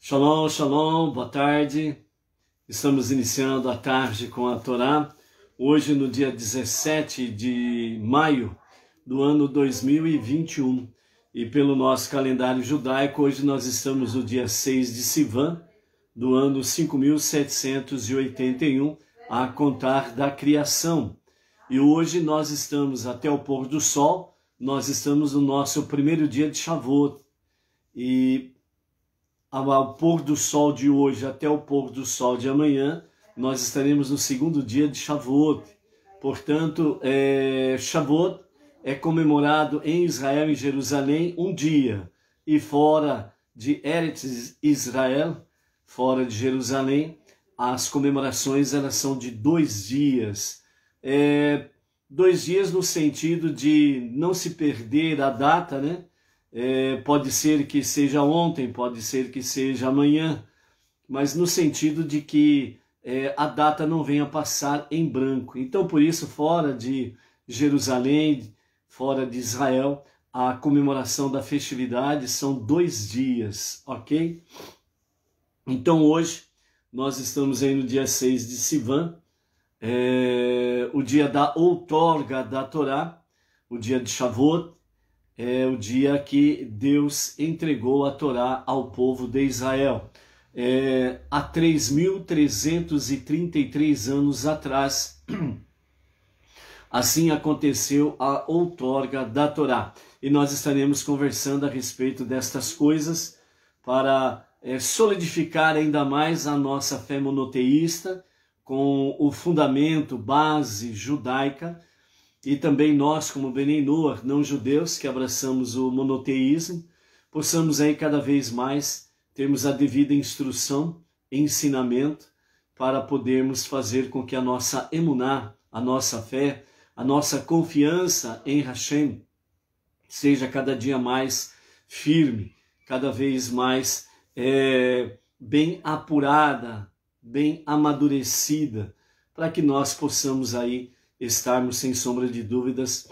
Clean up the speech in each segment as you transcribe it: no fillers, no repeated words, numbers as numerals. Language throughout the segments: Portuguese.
Shalom, shalom, boa tarde. Estamos iniciando a tarde com a Torá. Hoje, no dia 17 de maio do ano 2021. E pelo nosso calendário judaico, hoje nós estamos no dia 6 de Sivan, do ano 5781, a contar da criação. E hoje nós estamos até o pôr do sol, nós estamos no nosso primeiro dia de Shavuot. E ao pôr do sol de hoje até o pôr do sol de amanhã, nós estaremos no segundo dia de Shavuot. Portanto, Shavuot é comemorado em Israel, em Jerusalém, um dia. E fora de Eretz Israel, fora de Jerusalém, as comemorações elas são de 2 dias. 2 dias no sentido de não se perder a data, né? Pode ser que seja ontem, pode ser que seja amanhã, mas no sentido de que a data não venha passar em branco. Então, por isso, fora de Jerusalém, fora de Israel, a comemoração da festividade são 2 dias, ok? Então, hoje, nós estamos aí no dia 6 de Sivan, o dia da outorga da Torá, o dia de Shavuot, é o dia que Deus entregou a Torá ao povo de Israel. Há 3.333 anos atrás, assim aconteceu a outorga da Torá. E nós estaremos conversando a respeito destas coisas para solidificar ainda mais a nossa fé monoteísta com o fundamento, base judaica. E também nós, como Bnei Noach, não judeus, que abraçamos o monoteísmo, possamos aí cada vez mais termos a devida instrução, ensinamento, para podermos fazer com que a nossa emuná, a nossa fé, a nossa confiança em Hashem seja cada dia mais firme, cada vez mais bem apurada, bem amadurecida, para que nós possamos aí estarmos, sem sombra de dúvidas,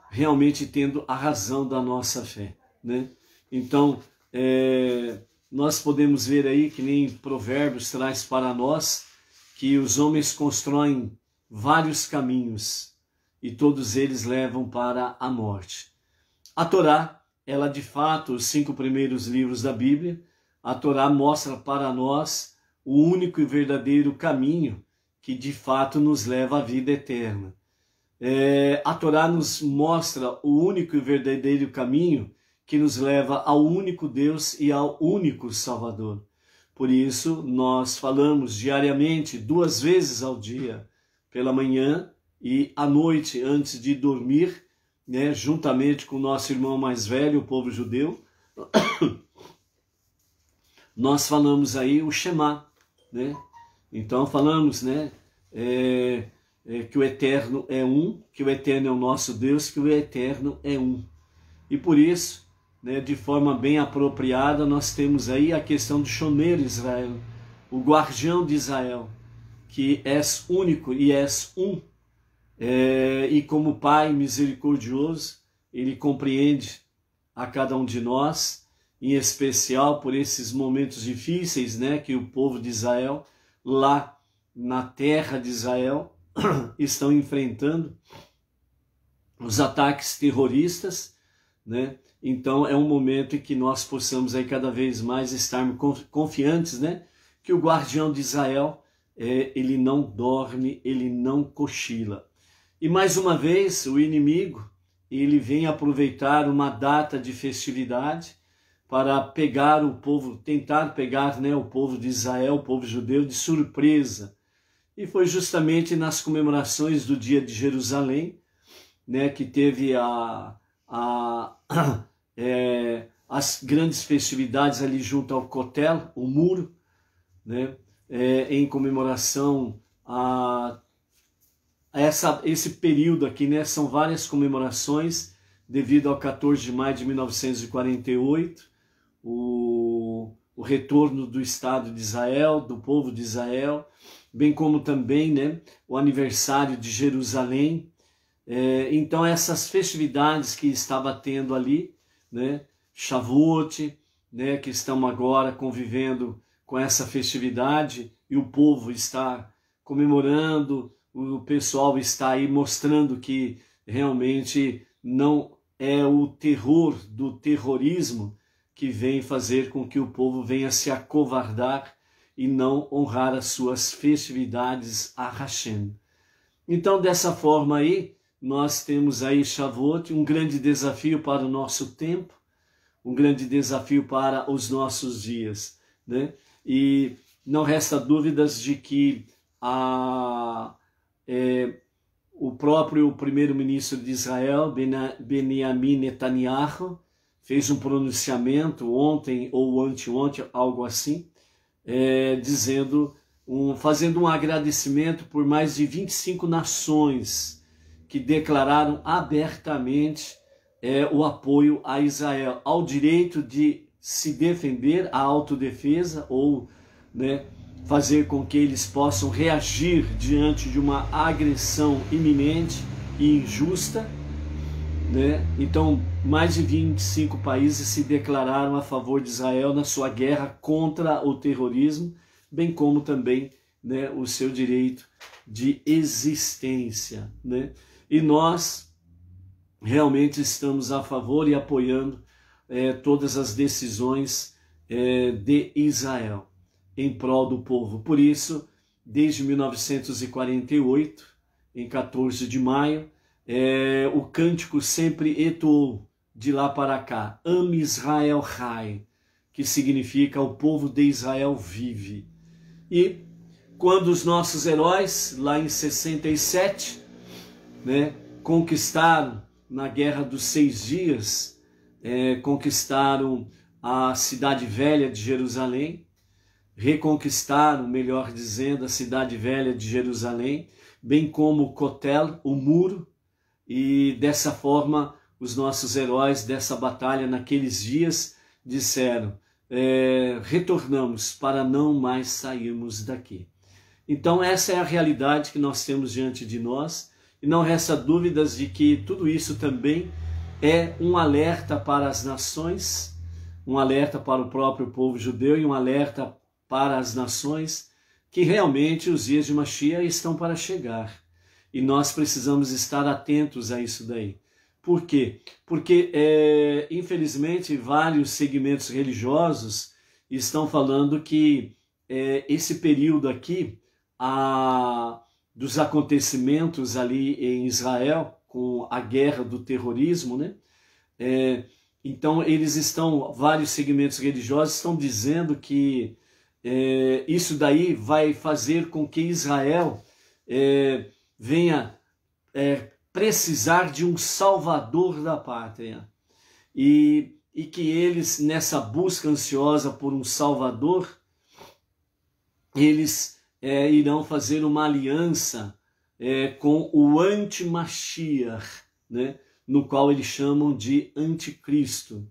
realmente tendo a razão da nossa fé, né? Então, nós podemos ver aí, que nem Provérbios traz para nós, que os homens constroem vários caminhos e todos eles levam para a morte. A Torá, ela de fato, os 5 primeiros livros da Bíblia, a Torá mostra para nós o único e verdadeiro caminho que de fato nos leva à vida eterna. A Torá nos mostra o único e verdadeiro caminho que nos leva ao único Deus e ao único Salvador. Por isso, nós falamos diariamente, 2 vezes ao dia, pela manhã e à noite, antes de dormir, né, juntamente com o nosso irmão mais velho, o povo judeu, nós falamos aí o Shema, né? Então falamos, né, que o Eterno é um, que o Eterno é o nosso Deus, que o Eterno é um. E por isso, né, de forma bem apropriada, nós temos aí a questão do Shomer Israel, o guardião de Israel, que és único e és um. E como Pai misericordioso, Ele compreende a cada um de nós, em especial por esses momentos difíceis, né, que o povo de Israel, lá na terra de Israel, estão enfrentando os ataques terroristas, né? Então é um momento em que nós possamos aí cada vez mais estarmos confiantes, né, que o guardião de Israel, ele não dorme, ele não cochila. E mais uma vez o inimigo, ele vem aproveitar uma data de festividade para pegar o povo, tentar pegar, né, o povo de Israel, o povo judeu, de surpresa. E foi justamente nas comemorações do dia de Jerusalém, né, que teve as grandes festividades ali junto ao Kotel, o muro, né, em comemoração a esse período aqui, né, são várias comemorações devido ao 14 de maio de 1948, o retorno do Estado de Israel, do povo de Israel, bem como também, né, o aniversário de Jerusalém. Então essas festividades que estava tendo ali, né, Shavuot, né, que estamos agora convivendo com essa festividade e o povo está comemorando, o pessoal está aí mostrando que realmente não é o terror do terrorismo que vem fazer com que o povo venha se acovardar e não honrar as suas festividades a Hashem. Então, dessa forma aí, nós temos aí Shavuot, um grande desafio para o nosso tempo, um grande desafio para os nossos dias, né? E não resta dúvidas de que o próprio primeiro-ministro de Israel, Benjamin Netanyahu, fez um pronunciamento ontem ou anteontem, algo assim, fazendo um agradecimento por mais de 25 nações que declararam abertamente o apoio a Israel, ao direito de se defender, a autodefesa, ou, né, fazer com que eles possam reagir diante de uma agressão iminente e injusta, né? Então, mais de 25 países se declararam a favor de Israel na sua guerra contra o terrorismo, bem como também, né, o seu direito de existência, né? E nós realmente estamos a favor e apoiando todas as decisões de Israel em prol do povo. Por isso, desde 1948, em 14 de maio, o cântico sempre ecoou de lá para cá, Am Israel Chai, que significa o povo de Israel vive. E quando os nossos heróis, lá em 67, né, conquistaram, na Guerra dos 6 Dias, conquistaram a Cidade Velha de Jerusalém, reconquistaram, melhor dizendo, a Cidade Velha de Jerusalém, bem como o Kotel, o muro, e dessa forma os nossos heróis dessa batalha naqueles dias disseram, retornamos para não mais sairmos daqui. Então essa é a realidade que nós temos diante de nós, e não resta dúvidas de que tudo isso também é um alerta para as nações, um alerta para o próprio povo judeu e um alerta para as nações, que realmente os dias de Mashiach estão para chegar. E nós precisamos estar atentos a isso daí. Por quê? Porque, infelizmente, vários segmentos religiosos estão falando que esse período aqui, dos acontecimentos ali em Israel, com a guerra do terrorismo, né? Então, vários segmentos religiosos estão dizendo que isso daí vai fazer com que Israel venha precisar de um salvador da pátria. E que eles, nessa busca ansiosa por um salvador, eles irão fazer uma aliança com o anti-Mashiach, né? No qual eles chamam de anticristo.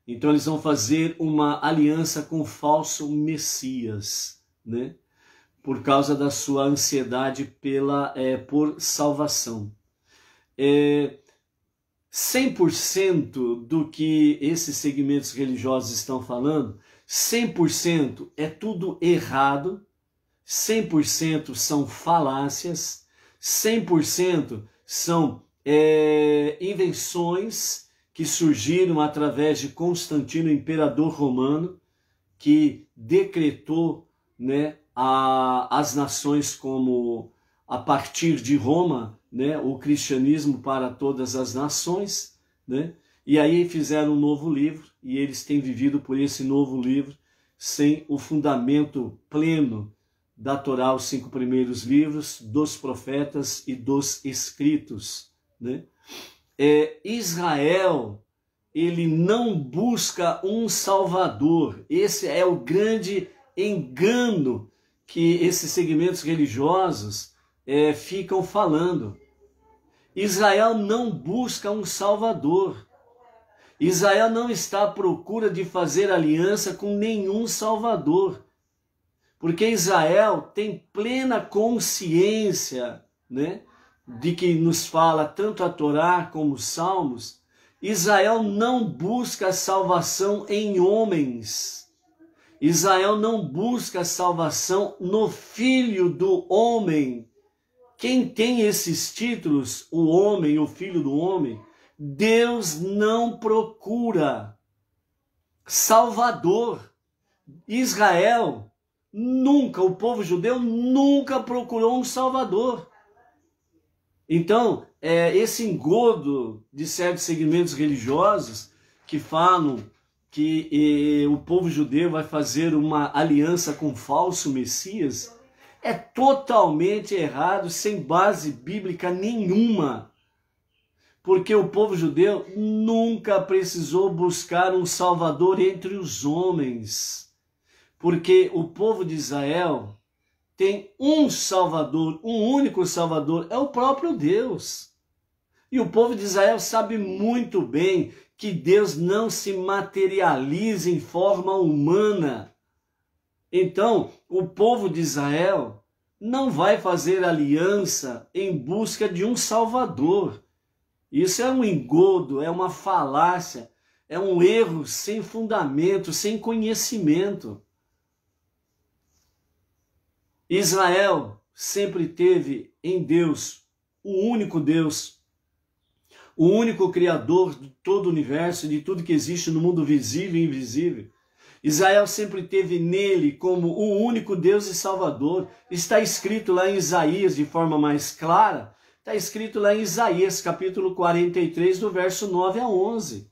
Então eles vão fazer uma aliança com o falso Messias, né? Por causa da sua ansiedade por salvação. 100% do que esses segmentos religiosos estão falando, 100% é tudo errado, 100% são falácias, 100% são invenções que surgiram através de Constantino, imperador romano, que decretou, né, as nações como, a partir de Roma, né, o cristianismo para todas as nações, né? E aí fizeram um novo livro, e eles têm vivido por esse novo livro sem o fundamento pleno da Torá, os 5 primeiros livros, dos profetas e dos escritos, né? Israel, ele não busca um salvador. Esse é o grande engano que esses segmentos religiosos ficam falando. Israel não busca um salvador. Israel não está à procura de fazer aliança com nenhum salvador. Porque Israel tem plena consciência, né, de que nos fala tanto a Torá como os Salmos, Israel não busca salvação em homens. Israel não busca salvação no Filho do homem. Quem tem esses títulos, o homem, o Filho do homem, Deus não procura Salvador. Israel nunca, o povo judeu nunca procurou um Salvador. Então, esse engodo de certos segmentos religiosos que falam que o povo judeu vai fazer uma aliança com o falso Messias, é totalmente errado, sem base bíblica nenhuma. Porque o povo judeu nunca precisou buscar um Salvador entre os homens. Porque o povo de Israel tem um Salvador, um único Salvador, é o próprio Deus. E o povo de Israel sabe muito bem que Deus não se materializa em forma humana. Então, o povo de Israel não vai fazer aliança em busca de um Salvador. Isso é um engodo, é uma falácia, é um erro sem fundamento, sem conhecimento. Israel sempre teve em Deus, o único Deus, o único Criador de todo o universo, de tudo que existe no mundo visível e invisível. Israel sempre teve nele como o único Deus e Salvador. Está escrito lá em Isaías de forma mais clara, está escrito lá em Isaías capítulo 43, do verso 9 a 11.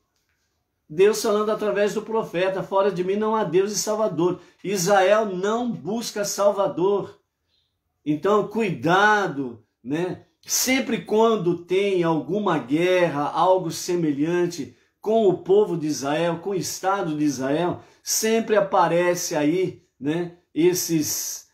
Deus falando através do profeta, fora de mim não há Deus e Salvador. Israel não busca Salvador. Então, cuidado, né? Sempre quando tem alguma guerra, algo semelhante com o povo de Israel, com o Estado de Israel, sempre aparece aí, né, esses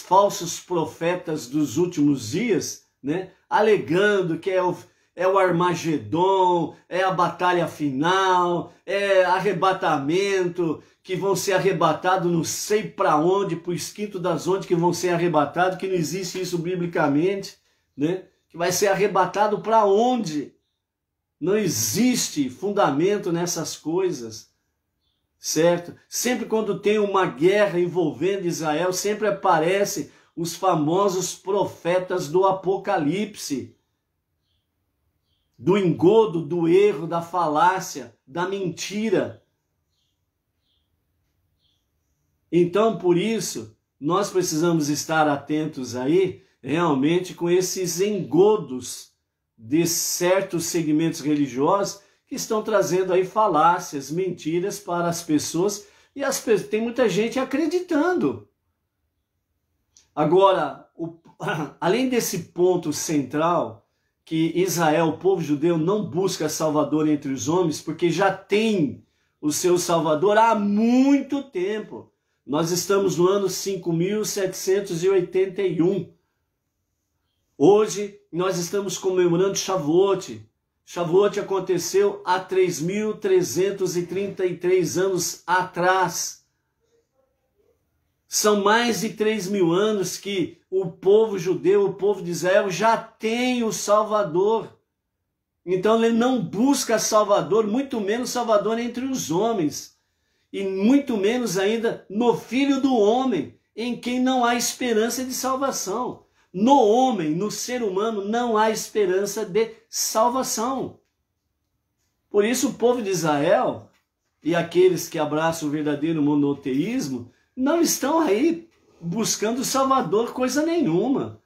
falsos profetas dos últimos dias, né, alegando que é o Armagedon, é a batalha final, é arrebatamento, que vão ser arrebatados não sei para onde, para o esquinto das onde que vão ser arrebatados, que não existe isso biblicamente, né? Que vai ser arrebatado para onde? Não existe fundamento nessas coisas, certo? Sempre quando tem uma guerra envolvendo Israel, sempre aparecem os famosos profetas do Apocalipse, do engodo, do erro, da falácia, da mentira. Então, por isso, nós precisamos estar atentos aí, realmente, com esses engodos de certos segmentos religiosos que estão trazendo aí falácias, mentiras para as pessoas, e tem muita gente acreditando. Agora, além desse ponto central, que Israel, o povo judeu, não busca Salvador entre os homens, porque já tem o seu Salvador há muito tempo. Nós estamos no ano 5.781. Hoje nós estamos comemorando Shavuot. Shavuot aconteceu há 3.333 anos atrás. São mais de 3.000 anos que o povo judeu, o povo de Israel já tem o Salvador. Então ele não busca Salvador, muito menos Salvador entre os homens. E muito menos ainda no Filho do homem, em quem não há esperança de salvação. No homem, no ser humano, não há esperança de salvação. Por isso o povo de Israel e aqueles que abraçam o verdadeiro monoteísmo não estão aí buscando Salvador coisa nenhuma.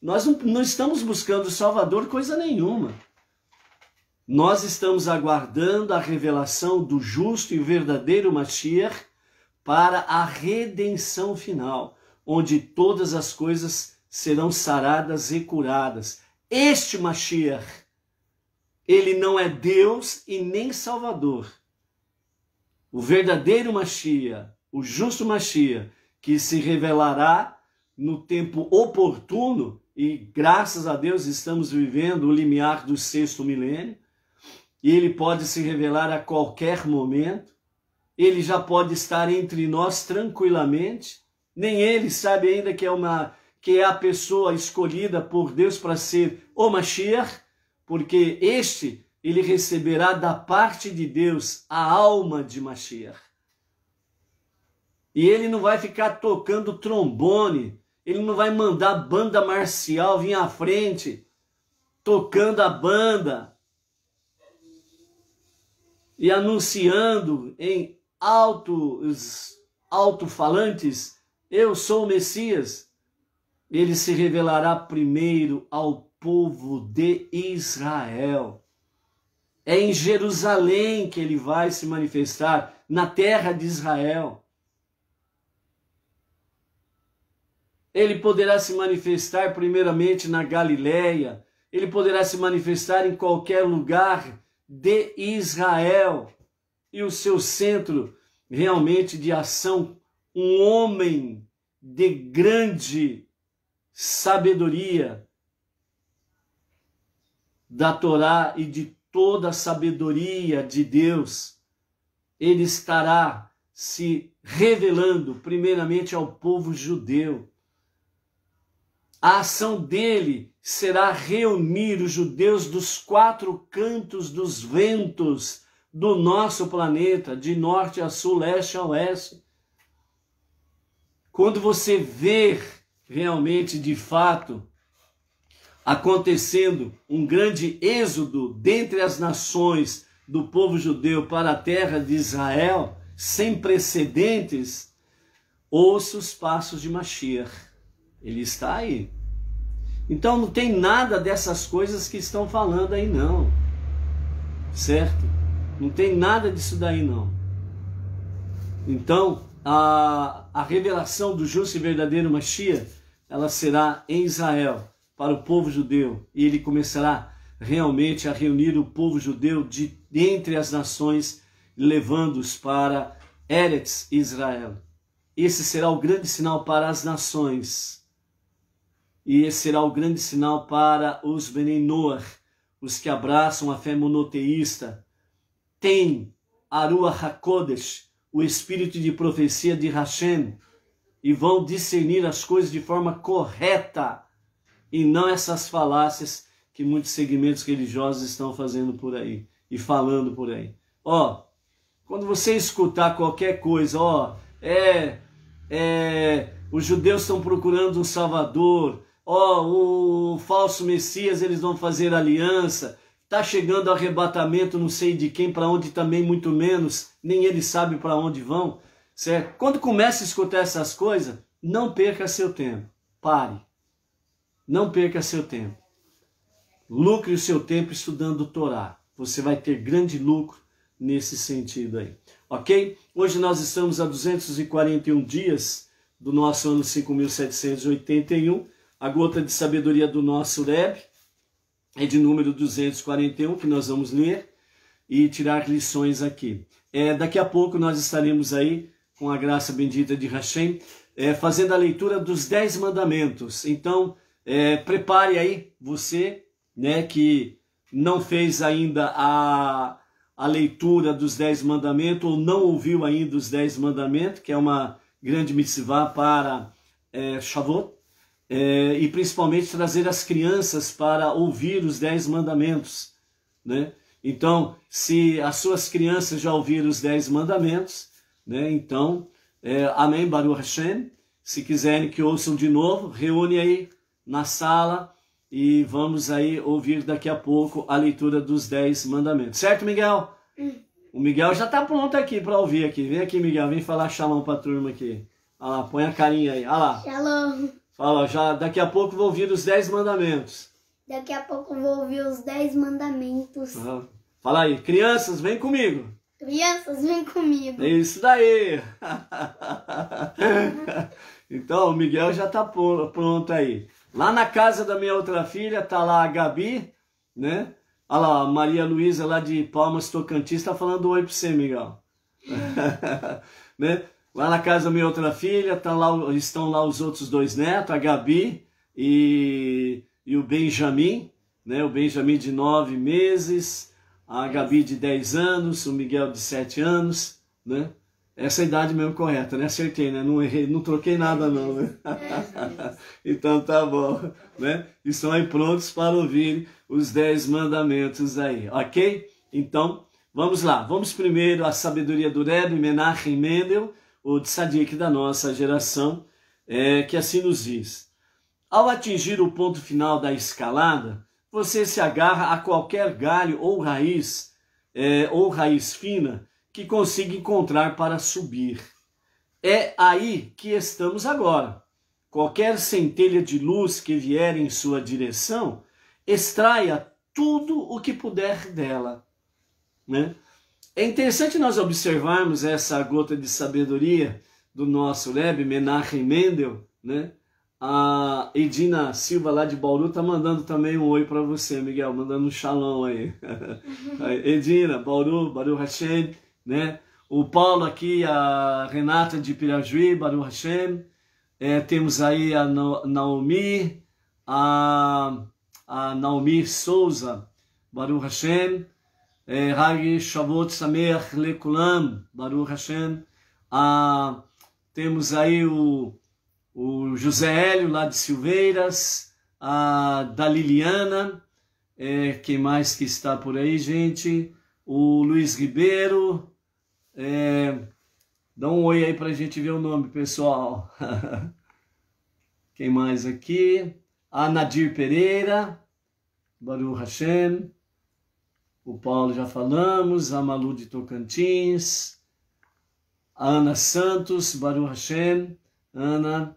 Nós não estamos buscando Salvador coisa nenhuma. Nós estamos aguardando a revelação do justo e verdadeiro Mashiach para a redenção final, onde todas as coisas serão saradas e curadas. Este Mashiach, ele não é Deus e nem Salvador. O verdadeiro Mashiach, o justo Mashiach, que se revelará no tempo oportuno, e graças a Deus estamos vivendo o limiar do 6º milênio, e ele pode se revelar a qualquer momento, ele já pode estar entre nós tranquilamente, nem ele sabe ainda que é a pessoa escolhida por Deus para ser o Mashiach, porque este ele receberá da parte de Deus a alma de Mashiach. E ele não vai ficar tocando trombone, ele não vai mandar a banda marcial vir à frente, tocando a banda e anunciando em alto-falantes, eu sou o Messias. Ele se revelará primeiro ao povo de Israel. É em Jerusalém que ele vai se manifestar, na terra de Israel. Ele poderá se manifestar primeiramente na Galileia, ele poderá se manifestar em qualquer lugar de Israel. E o seu centro realmente de ação, um homem de grande sabedoria da Torá e de toda a sabedoria de Deus, ele estará se revelando primeiramente ao povo judeu. A ação dele será reunir os judeus dos 4 cantos dos ventos do nosso planeta, de norte a sul, leste a oeste. Quando você ver realmente, de fato, acontecendo um grande êxodo dentre as nações do povo judeu para a terra de Israel, sem precedentes, ouça os passos de Mashiach. Ele está aí. Então não tem nada dessas coisas que estão falando aí não. Certo? Não tem nada disso daí não. Então a revelação do justo e verdadeiro Mashiach, ela será em Israel, para o povo judeu. E ele começará realmente a reunir o povo judeu de entre as nações, levando-os para Eretz Israel. Esse será o grande sinal para as nações. E esse será o grande sinal para os Benei Noach, os que abraçam a fé monoteísta. Tem a Ruach HaKodesh, o espírito de profecia de Hashem, e vão discernir as coisas de forma correta, e não essas falácias que muitos segmentos religiosos estão fazendo por aí, e falando por aí. Ó, quando você escutar qualquer coisa, ó, os judeus estão procurando um salvador, ó, o falso Messias, eles vão fazer aliança, tá chegando o arrebatamento, não sei de quem, para onde também, muito menos, nem eles sabem para onde vão, certo? Quando começa a escutar essas coisas, não perca seu tempo, pare, não perca seu tempo, lucre o seu tempo estudando o Torá, você vai ter grande lucro nesse sentido aí, ok? Hoje nós estamos a 241 dias do nosso ano 5.781, a gota de sabedoria do nosso Rebbe é de número 241, que nós vamos ler e tirar lições aqui. Daqui a pouco nós estaremos aí, com a graça bendita de Hashem, fazendo a leitura dos 10 mandamentos. Então, prepare aí, você, né, que não fez ainda a leitura dos 10 mandamentos, ou não ouviu ainda os 10 mandamentos, que é uma grande mitzvah para Shavuot, e principalmente trazer as crianças para ouvir os 10 mandamentos, né? Então, se as suas crianças já ouviram os 10 mandamentos, né? Então, amém, Baruch Hashem, se quiserem que ouçam de novo, reúne aí na sala e vamos aí ouvir daqui a pouco a leitura dos 10 mandamentos. Certo, Miguel? O Miguel já está pronto aqui para ouvir aqui. Vem aqui, Miguel, vem falar shalom para a turma aqui. Olha lá, põe a carinha aí, olha lá. Shalom. Fala, já daqui a pouco vou ouvir os 10 mandamentos. Daqui a pouco vou ouvir os 10 mandamentos. Uhum. Fala aí, crianças, vem comigo. Crianças, vem comigo. É isso daí. Então, o Miguel já está pronto aí. Lá na casa da minha outra filha, tá lá a Gabi, né? Olha lá, a Maria Luísa lá de Palmas Tocantins está falando oi para você, Miguel. Né? Lá na casa da minha outra filha, estão lá os outros 2 netos, a Gabi e o Benjamin, né? O Benjamin de 9 meses, a Gabi de 10 anos, o Miguel de 7 anos, né? Essa é a idade mesmo correta, né? Acertei, né? Não errei, não troquei nada não, né? Então tá bom, né? Estão aí prontos para ouvir os 10 mandamentos aí, ok? Então, vamos lá. Vamos primeiro à sabedoria do Rebbe Menachem Mendel, o tzadik da nossa geração, que assim nos diz. Ao atingir o ponto final da escalada, você se agarra a qualquer galho ou raiz fina que consiga encontrar para subir. É aí que estamos agora. Qualquer centelha de luz que vier em sua direção, extraia tudo o que puder dela, né? É interessante nós observarmos essa gota de sabedoria do nosso Rebbe Menachem Mendel, né? A Edina Silva lá de Bauru está mandando também um oi para você, Miguel, mandando um shalom aí. Edina, Bauru, Baruch Hashem, né? O Paulo aqui, a Renata de Pirajuí, Baruch Hashem. Temos aí a Naomi, a Naomi Souza, Baruch Hashem. Hag Shavuot Sameach Lekulam, Baruch Hashem. Temos aí o José Hélio lá de Silveiras, da Liliana, quem mais que está por aí, gente? O Luiz Ribeiro, dá um oi aí para a gente ver o nome, pessoal. Quem mais aqui? A Nadir Pereira, Baruch Hashem. O Paulo já falamos, a Malu de Tocantins, a Ana Santos, Baruch Hashem, Ana.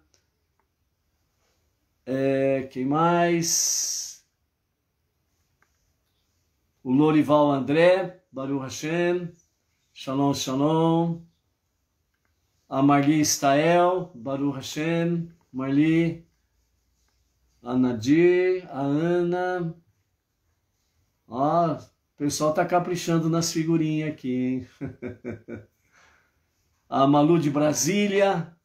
Quem mais? O Lorival André, Baruch Hashem, Shalom, Shalom. A Marli Stael, Baruch Hashem, Marli. A Nadir, a Ana. O pessoal tá caprichando nas figurinhas aqui, hein? A Malu de Brasília,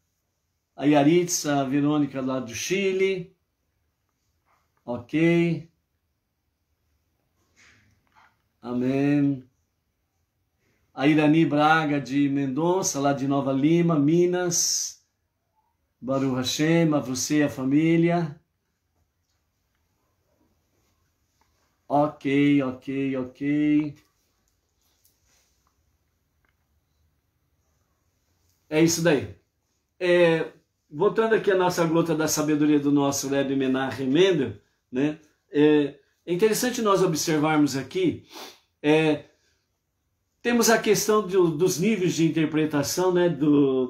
a Yaritza, a Verônica lá do Chile, ok? Amém. A Irani Braga de Mendonça, lá de Nova Lima, Minas, Baruch Hashem, a você e a família. Ok. É isso daí. Voltando aqui à nossa gota da sabedoria do nosso Rebbe Menachem Mendel, né? É interessante nós observarmos aqui, temos a questão dos níveis de interpretação, né,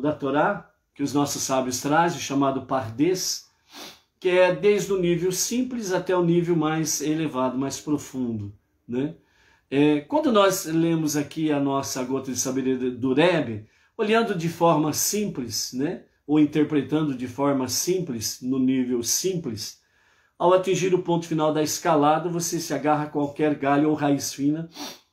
da Torá, que os nossos sábios trazem, chamado Pardes, que é desde o nível simples até o nível mais elevado, mais profundo, né? Quando nós lemos aqui a nossa gota de sabedoria do Rebbe, olhando de forma simples, né? Ou interpretando de forma simples, no nível simples, ao atingir o ponto final da escalada, você se agarra a qualquer galho ou raiz fina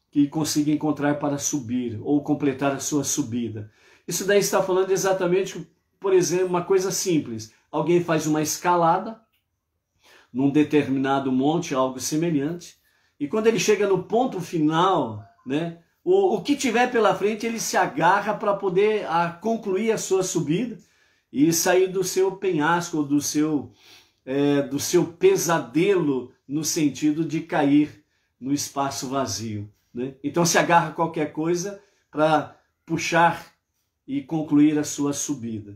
que consiga encontrar para subir ou completar a sua subida. Isso daí está falando exatamente, por exemplo, uma coisa simples. Alguém faz uma escalada num determinado monte, algo semelhante, e quando ele chega no ponto final, né, o que tiver pela frente, ele se agarra para poder concluir a sua subida e sair do seu penhasco, do seu pesadelo, no sentido de cair no espaço vazio, né? Então se agarra a qualquer coisa para puxar e concluir a sua subida.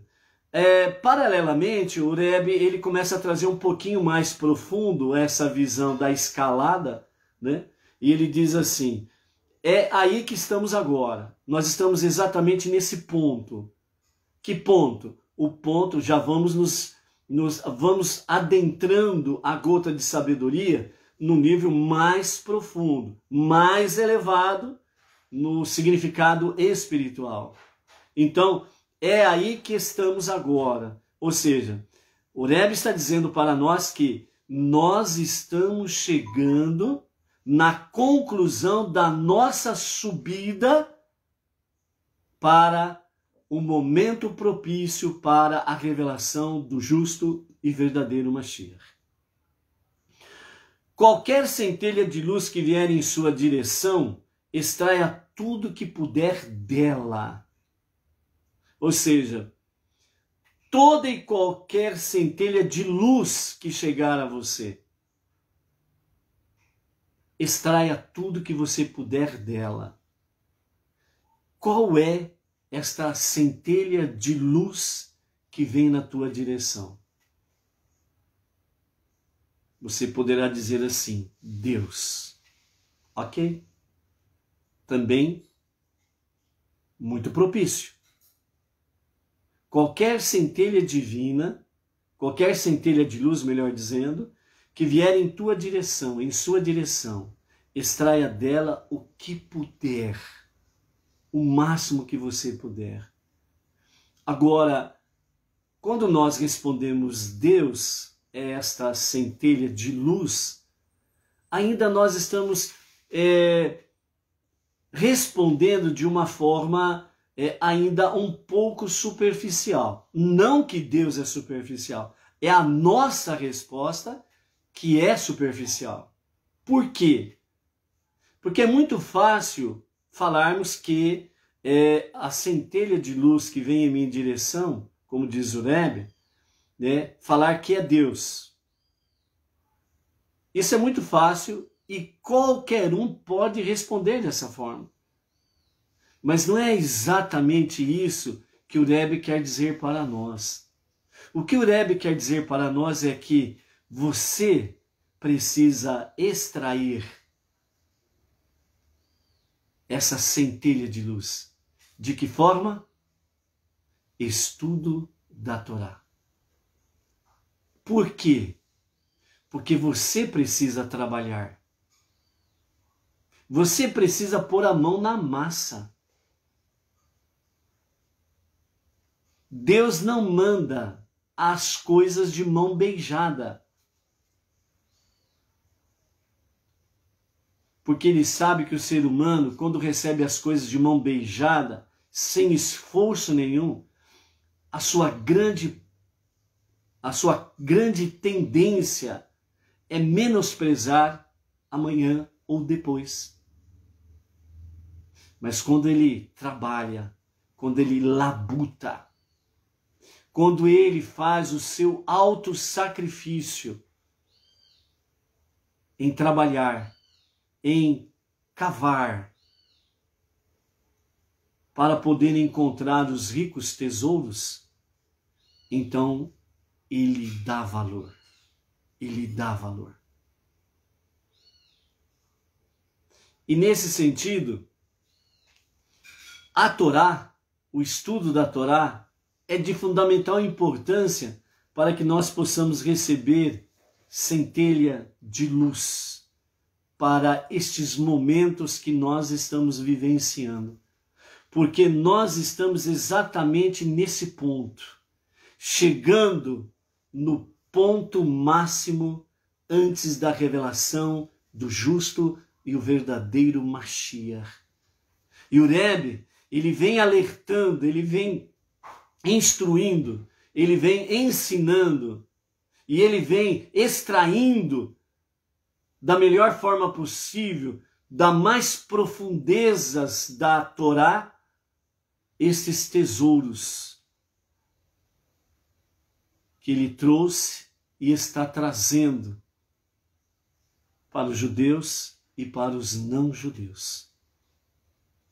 Paralelamente, o Rebbe ele começa a trazer um pouquinho mais profundo essa visão da escalada, né? E ele diz assim: é aí que estamos agora. Nós estamos exatamente nesse ponto. Que ponto? O ponto, já vamos vamos adentrando a gota de sabedoria no nível mais profundo, mais elevado no significado espiritual. Então, é aí que estamos agora. Ou seja, o Rebbe está dizendo para nós que nós estamos chegando na conclusão da nossa subida para o momento propício para a revelação do justo e verdadeiro Mashiach. Qualquer centelha de luz que vier em sua direção, extraia tudo que puder dela. Ou seja, toda e qualquer centelha de luz que chegar a você, extraia tudo que você puder dela. Qual é esta centelha de luz que vem na tua direção? Você poderá dizer assim: Deus. Ok? Também muito propício. Qualquer centelha divina, qualquer centelha de luz, melhor dizendo, que vier em tua direção, em sua direção, extraia dela o que puder, o máximo que você puder. Agora, quando nós respondemos Deus é esta centelha de luz, ainda nós estamos respondendo de uma forma ainda um pouco superficial. Não que Deus é superficial, é a nossa resposta que é superficial. Por quê? Porque é muito fácil falarmos que a centelha de luz que vem em minha direção, como diz o Rebbe, falar que é Deus. Isso é muito fácil e qualquer um pode responder dessa forma. Mas não é exatamente isso que o Rebbe quer dizer para nós. O que o Rebbe quer dizer para nós é que você precisa extrair essa centelha de luz. De que forma? Estudo da Torá. Por quê? Porque você precisa trabalhar. Você precisa pôr a mão na massa. Deus não manda as coisas de mão beijada. Porque Ele sabe que o ser humano, quando recebe as coisas de mão beijada, sem esforço nenhum, a sua grande tendência é menosprezar amanhã ou depois. Mas quando ele trabalha, quando ele labuta, quando ele faz o seu autossacrifício em trabalhar, em cavar, para poder encontrar os ricos tesouros, então ele dá valor. Ele dá valor. E nesse sentido, a Torá, o estudo da Torá, é de fundamental importância para que nós possamos receber centelha de luz para estes momentos que nós estamos vivenciando. Porque nós estamos exatamente nesse ponto, chegando no ponto máximo antes da revelação do justo e o verdadeiro Mashiach. E o Rebbe, ele vem alertando, ele vem instruindo, ele vem ensinando e ele vem extraindo da melhor forma possível, das mais profundezas da Torá, esses tesouros que ele trouxe e está trazendo para os judeus e para os não-judeus.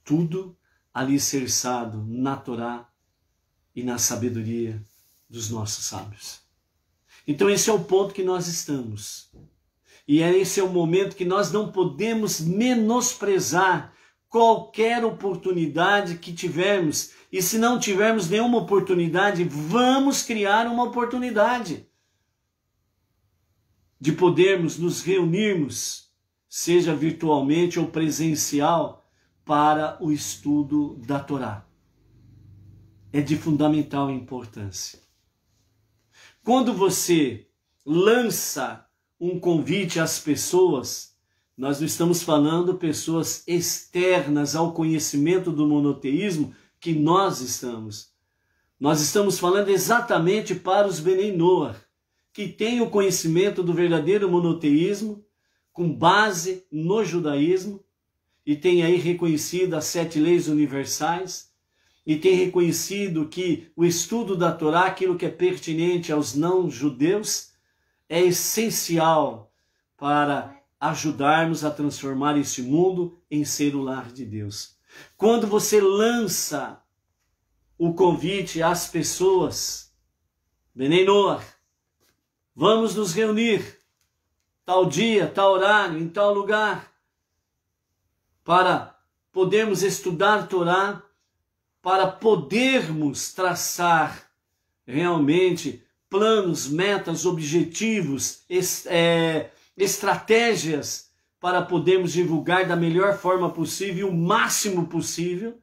Tudo alicerçado na Torá e na sabedoria dos nossos sábios. Então esse é o ponto que nós estamos. E esse é o momento que nós não podemos menosprezar qualquer oportunidade que tivermos. E se não tivermos nenhuma oportunidade, vamos criar uma oportunidade de podermos nos reunirmos, seja virtualmente ou presencial, para o estudo da Torá. É de fundamental importância. Quando você lança um convite às pessoas, nós não estamos falando pessoas externas ao conhecimento do monoteísmo que nós estamos. Nós estamos falando exatamente para os Benei Noach, que têm o conhecimento do verdadeiro monoteísmo, com base no judaísmo, e tem aí reconhecido as 7 leis universais, e tem reconhecido que o estudo da Torá, aquilo que é pertinente aos não-judeus, é essencial para ajudarmos a transformar esse mundo em ser o lar de Deus. Quando você lança o convite às pessoas, Benei Noach, vamos nos reunir, tal dia, tal horário, em tal lugar, para podermos estudar Torá, para podermos traçar realmente planos, metas, objetivos, estratégias para podermos divulgar da melhor forma possível, o máximo possível,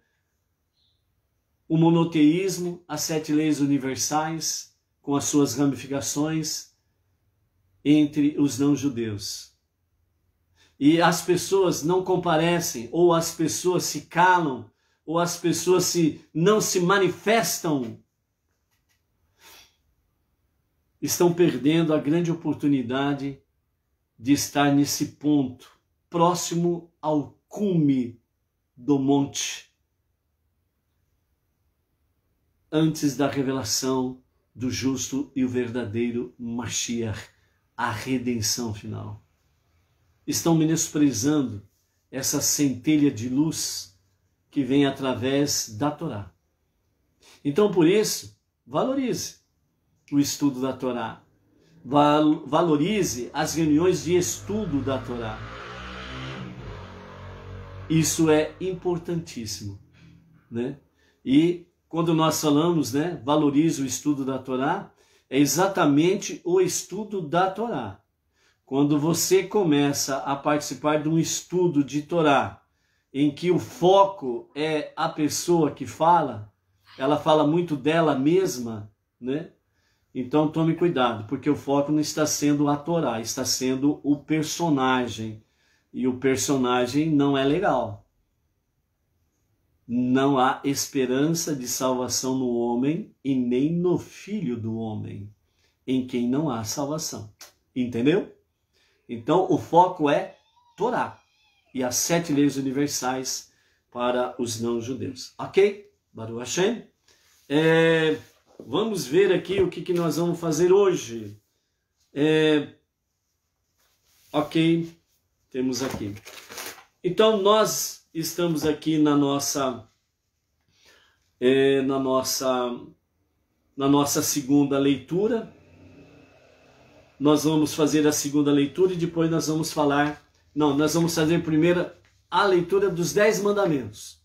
o monoteísmo, as 7 leis universais, com as suas ramificações entre os não-judeus. E as pessoas não comparecem, ou as pessoas se calam, ou as pessoas não se manifestam, estão perdendo a grande oportunidade de estar nesse ponto, próximo ao cume do monte, antes da revelação do justo e o verdadeiro Mashiach, a redenção final. Estão menosprezando essa centelha de luz que vem através da Torá. Então, por isso, valorize o estudo da Torá. Valorize as reuniões de estudo da Torá. Isso é importantíssimo, né? E quando nós falamos, né, valorize o estudo da Torá, é exatamente o estudo da Torá. Quando você começa a participar de um estudo de Torá, em que o foco é a pessoa que fala, ela fala muito dela mesma, né? Então tome cuidado, porque o foco não está sendo a Torá, está sendo o personagem. E o personagem não é legal. Não há esperança de salvação no homem e nem no filho do homem, em quem não há salvação. Entendeu? Então o foco é Torá e as 7 leis universais para os não-judeus. Ok? Baruch Hashem. Vamos ver aqui o que nós vamos fazer hoje. Ok, temos aqui. Então nós estamos aqui na nossa segunda leitura. Nós vamos fazer a segunda leitura e depois nós vamos falar... Não, nós vamos fazer primeiro a leitura dos 10 mandamentos.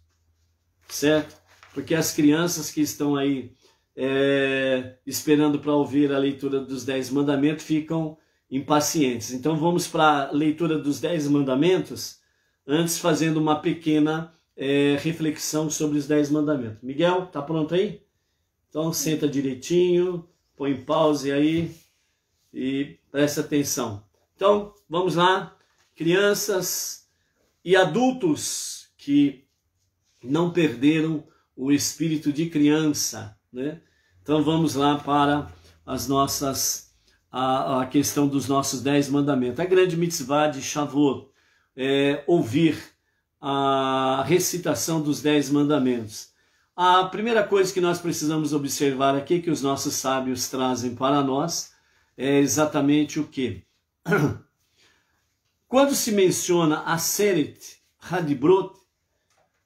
Certo? Porque as crianças que estão aí esperando para ouvir a leitura dos 10 mandamentos ficam impacientes. Então vamos para a leitura dos 10 mandamentos, antes fazendo uma pequena reflexão sobre os 10 mandamentos. Miguel, tá pronto aí? Então senta direitinho, põe pause aí e presta atenção. Então vamos lá, crianças e adultos que não perderam o espírito de criança, né? Então vamos lá para a questão dos nossos 10 mandamentos. A grande mitzvah de Shavuot é ouvir a recitação dos 10 mandamentos. A primeira coisa que nós precisamos observar aqui, que os nossos sábios trazem para nós, é exatamente o quê? Quando se menciona a Aseret Hadibrot,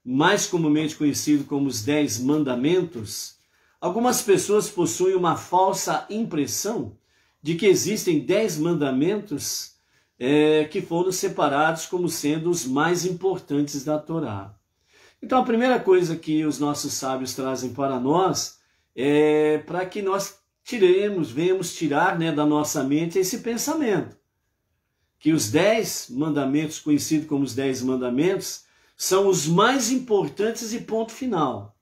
mais comumente conhecido como os 10 mandamentos, algumas pessoas possuem uma falsa impressão de que existem 10 mandamentos que foram separados como sendo os mais importantes da Torá. Então a primeira coisa que os nossos sábios trazem para nós é para que nós venhamos tirar, né, da nossa mente esse pensamento, que os 10 mandamentos, conhecidos como os 10 mandamentos, são os mais importantes e ponto final.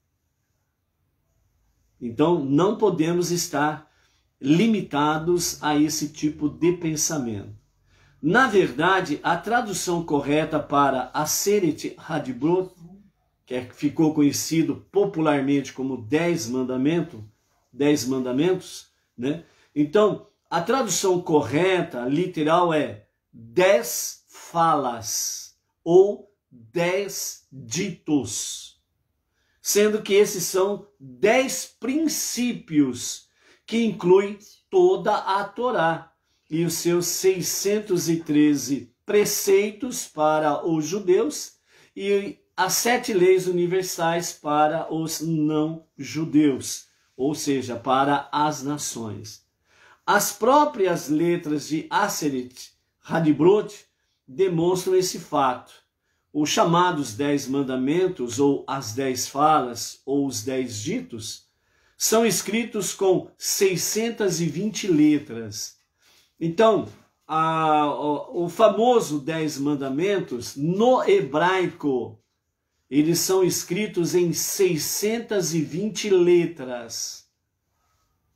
Então não podemos estar limitados a esse tipo de pensamento. Na verdade, a tradução correta para Aseret Hadibrot, que ficou conhecido popularmente como 10 mandamentos, né? Então, a tradução correta, literal, é 10 falas ou 10 ditos. sendo que esses são 10 princípios que incluem toda a Torá e os seus 613 preceitos para os judeus e as 7 leis universais para os não-judeus, ou seja, para as nações. As próprias letras de Aseret Hadibrot demonstram esse fato. Os chamados 10 mandamentos, ou as 10 falas, ou os 10 ditos, são escritos com 620 letras. Então, o famoso 10 mandamentos, no hebraico, eles são escritos em 620 letras,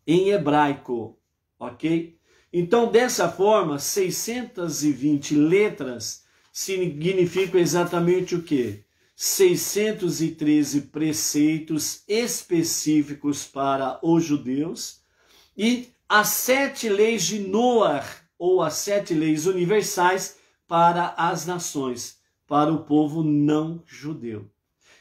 em hebraico, ok? Então, dessa forma, 620 letras significa exatamente o quê? 613 preceitos específicos para os judeus e as 7 leis de Noar, ou as 7 leis universais para as nações, para o povo não judeu.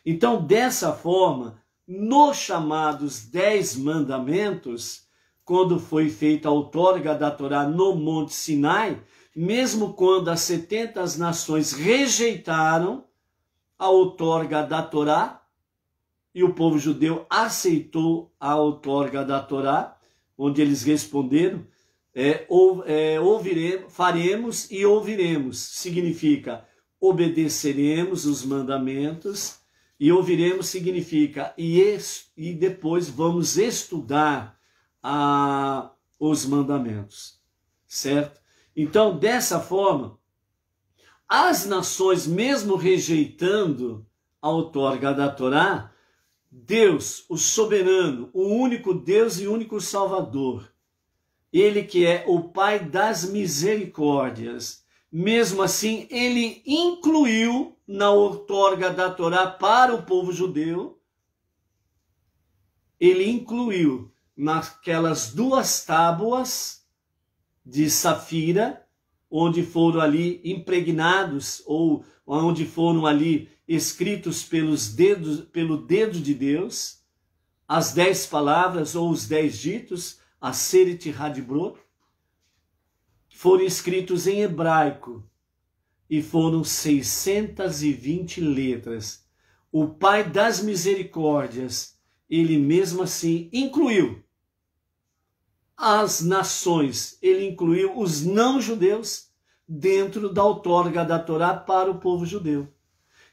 Então, dessa forma, nos chamados 10 mandamentos, quando foi feita a outorga da Torá no Monte Sinai, mesmo quando as 70 nações rejeitaram a outorga da Torá, e o povo judeu aceitou a outorga da Torá, onde eles responderam, faremos e ouviremos. Significa, obedeceremos os mandamentos, e ouviremos significa, e depois vamos estudar os mandamentos, certo? Então, dessa forma, as nações, mesmo rejeitando a outorga da Torá, Deus, o soberano, o único Deus e único Salvador, Ele que é o Pai das misericórdias, mesmo assim, Ele incluiu na outorga da Torá para o povo judeu, Ele incluiu naquelas 2 tábuas de safira, onde foram ali impregnados, ou onde foram ali escritos pelo dedo de Deus, as 10 palavras ou os 10 ditos, Aseret Hadibrot, foram escritos em hebraico e foram 620 letras. O Pai das misericórdias, Ele mesmo assim incluiu as nações, Ele incluiu os não-judeus dentro da outorga da Torá para o povo judeu.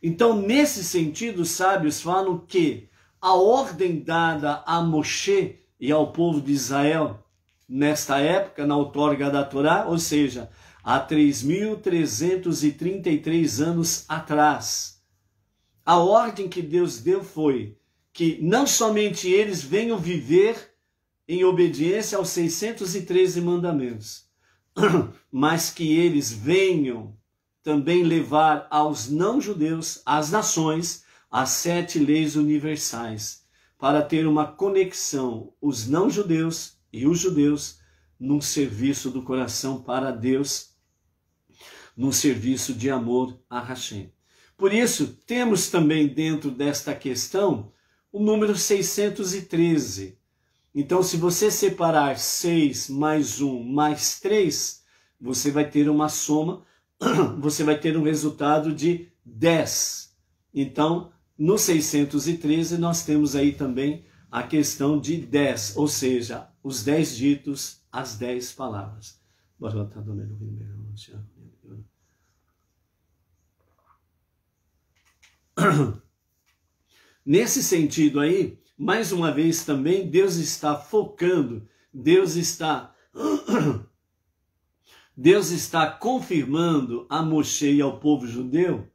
Então, nesse sentido, os sábios falam que a ordem dada a Moshe e ao povo de Israel, nesta época, na outorga da Torá, ou seja, há 3.333 anos atrás, a ordem que Deus deu foi que não somente eles venham viver em obediência aos 613 mandamentos, mas que eles venham também levar aos não-judeus, às nações, as 7 leis universais, para ter uma conexão, os não-judeus e os judeus, num serviço do coração para Deus, num serviço de amor a Hashem. Por isso, temos também dentro desta questão o número 613. Então, se você separar 6 mais 1 mais 3, você vai ter uma soma, você vai ter um resultado de 10. Então, no 613, nós temos aí também a questão de 10, ou seja, os 10 ditos, as 10 palavras. Nesse sentido aí, mais uma vez também, Deus está focando, Deus está confirmando a Moshe e ao povo judeu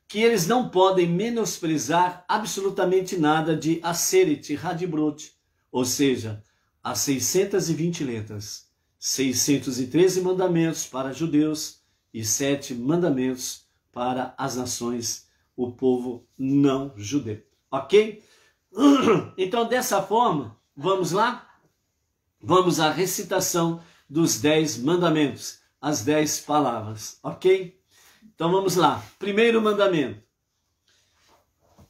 que eles não podem menosprezar absolutamente nada de Aseret Hadibrot, ou seja, as 620 letras, 613 mandamentos para judeus e 7 mandamentos para as nações, o povo não judeu. Ok? Então, dessa forma, vamos lá? Vamos à recitação dos 10 mandamentos, as 10 palavras, ok? Então, vamos lá. Primeiro mandamento.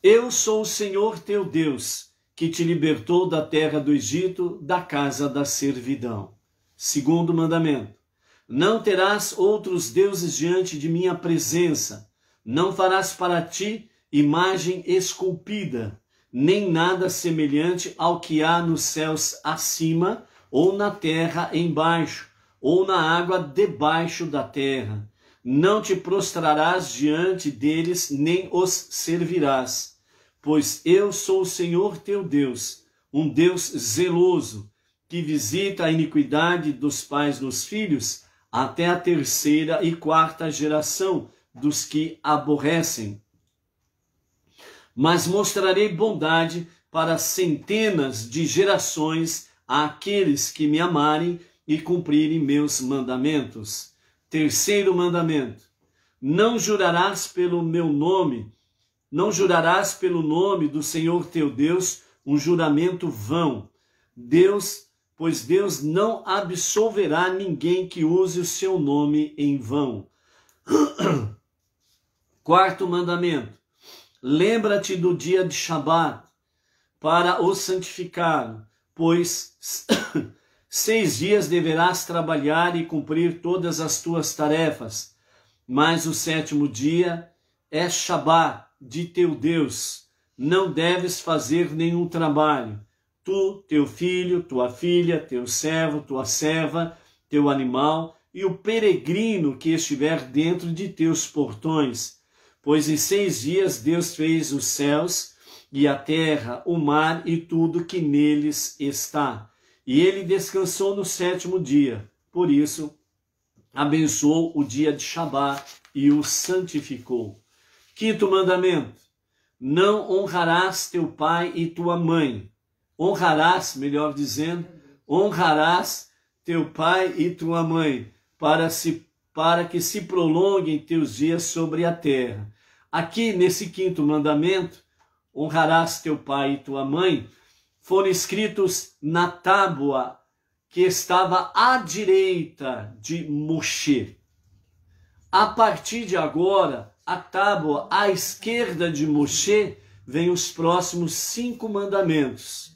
Eu sou o Senhor teu Deus, que te libertou da terra do Egito, da casa da servidão. Segundo mandamento: não terás outros deuses diante de minha presença. Não farás para ti imagem esculpida, nem nada semelhante ao que há nos céus acima, ou na terra embaixo, ou na água debaixo da terra. Não te prostrarás diante deles, nem os servirás. Pois eu sou o Senhor teu Deus, um Deus zeloso, que visita a iniquidade dos pais nos filhos, até a terceira e quarta geração dos que aborrecem. Mas mostrarei bondade para centenas de gerações àqueles que me amarem e cumprirem meus mandamentos. Terceiro mandamento: não jurarás pelo meu nome, não jurarás pelo nome do Senhor teu Deus um juramento vão. Pois Deus não absolverá ninguém que use o seu nome em vão. Quarto mandamento: lembra-te do dia de Shabat para o santificar, pois 6 dias deverás trabalhar e cumprir todas as tuas tarefas, mas o 7º dia é Shabat de teu Deus. Não deves fazer nenhum trabalho. Tu, teu filho, tua filha, teu servo, tua serva, teu animal e o peregrino que estiver dentro de teus portões. Pois em 6 dias Deus fez os céus e a terra, o mar e tudo que neles está. E ele descansou no 7º dia. Por isso, abençoou o dia de Shabat e o santificou. Quinto mandamento: não honrarás teu pai e tua mãe. Honrarás, melhor dizendo, honrarás teu pai e tua mãe, para que se prolonguem teus dias sobre a terra. Aqui, nesse quinto mandamento, honrarás teu pai e tua mãe, foram escritos na tábua que estava à direita de Moshe. A partir de agora, a tábua à esquerda de Moshe vem os próximos 5 mandamentos.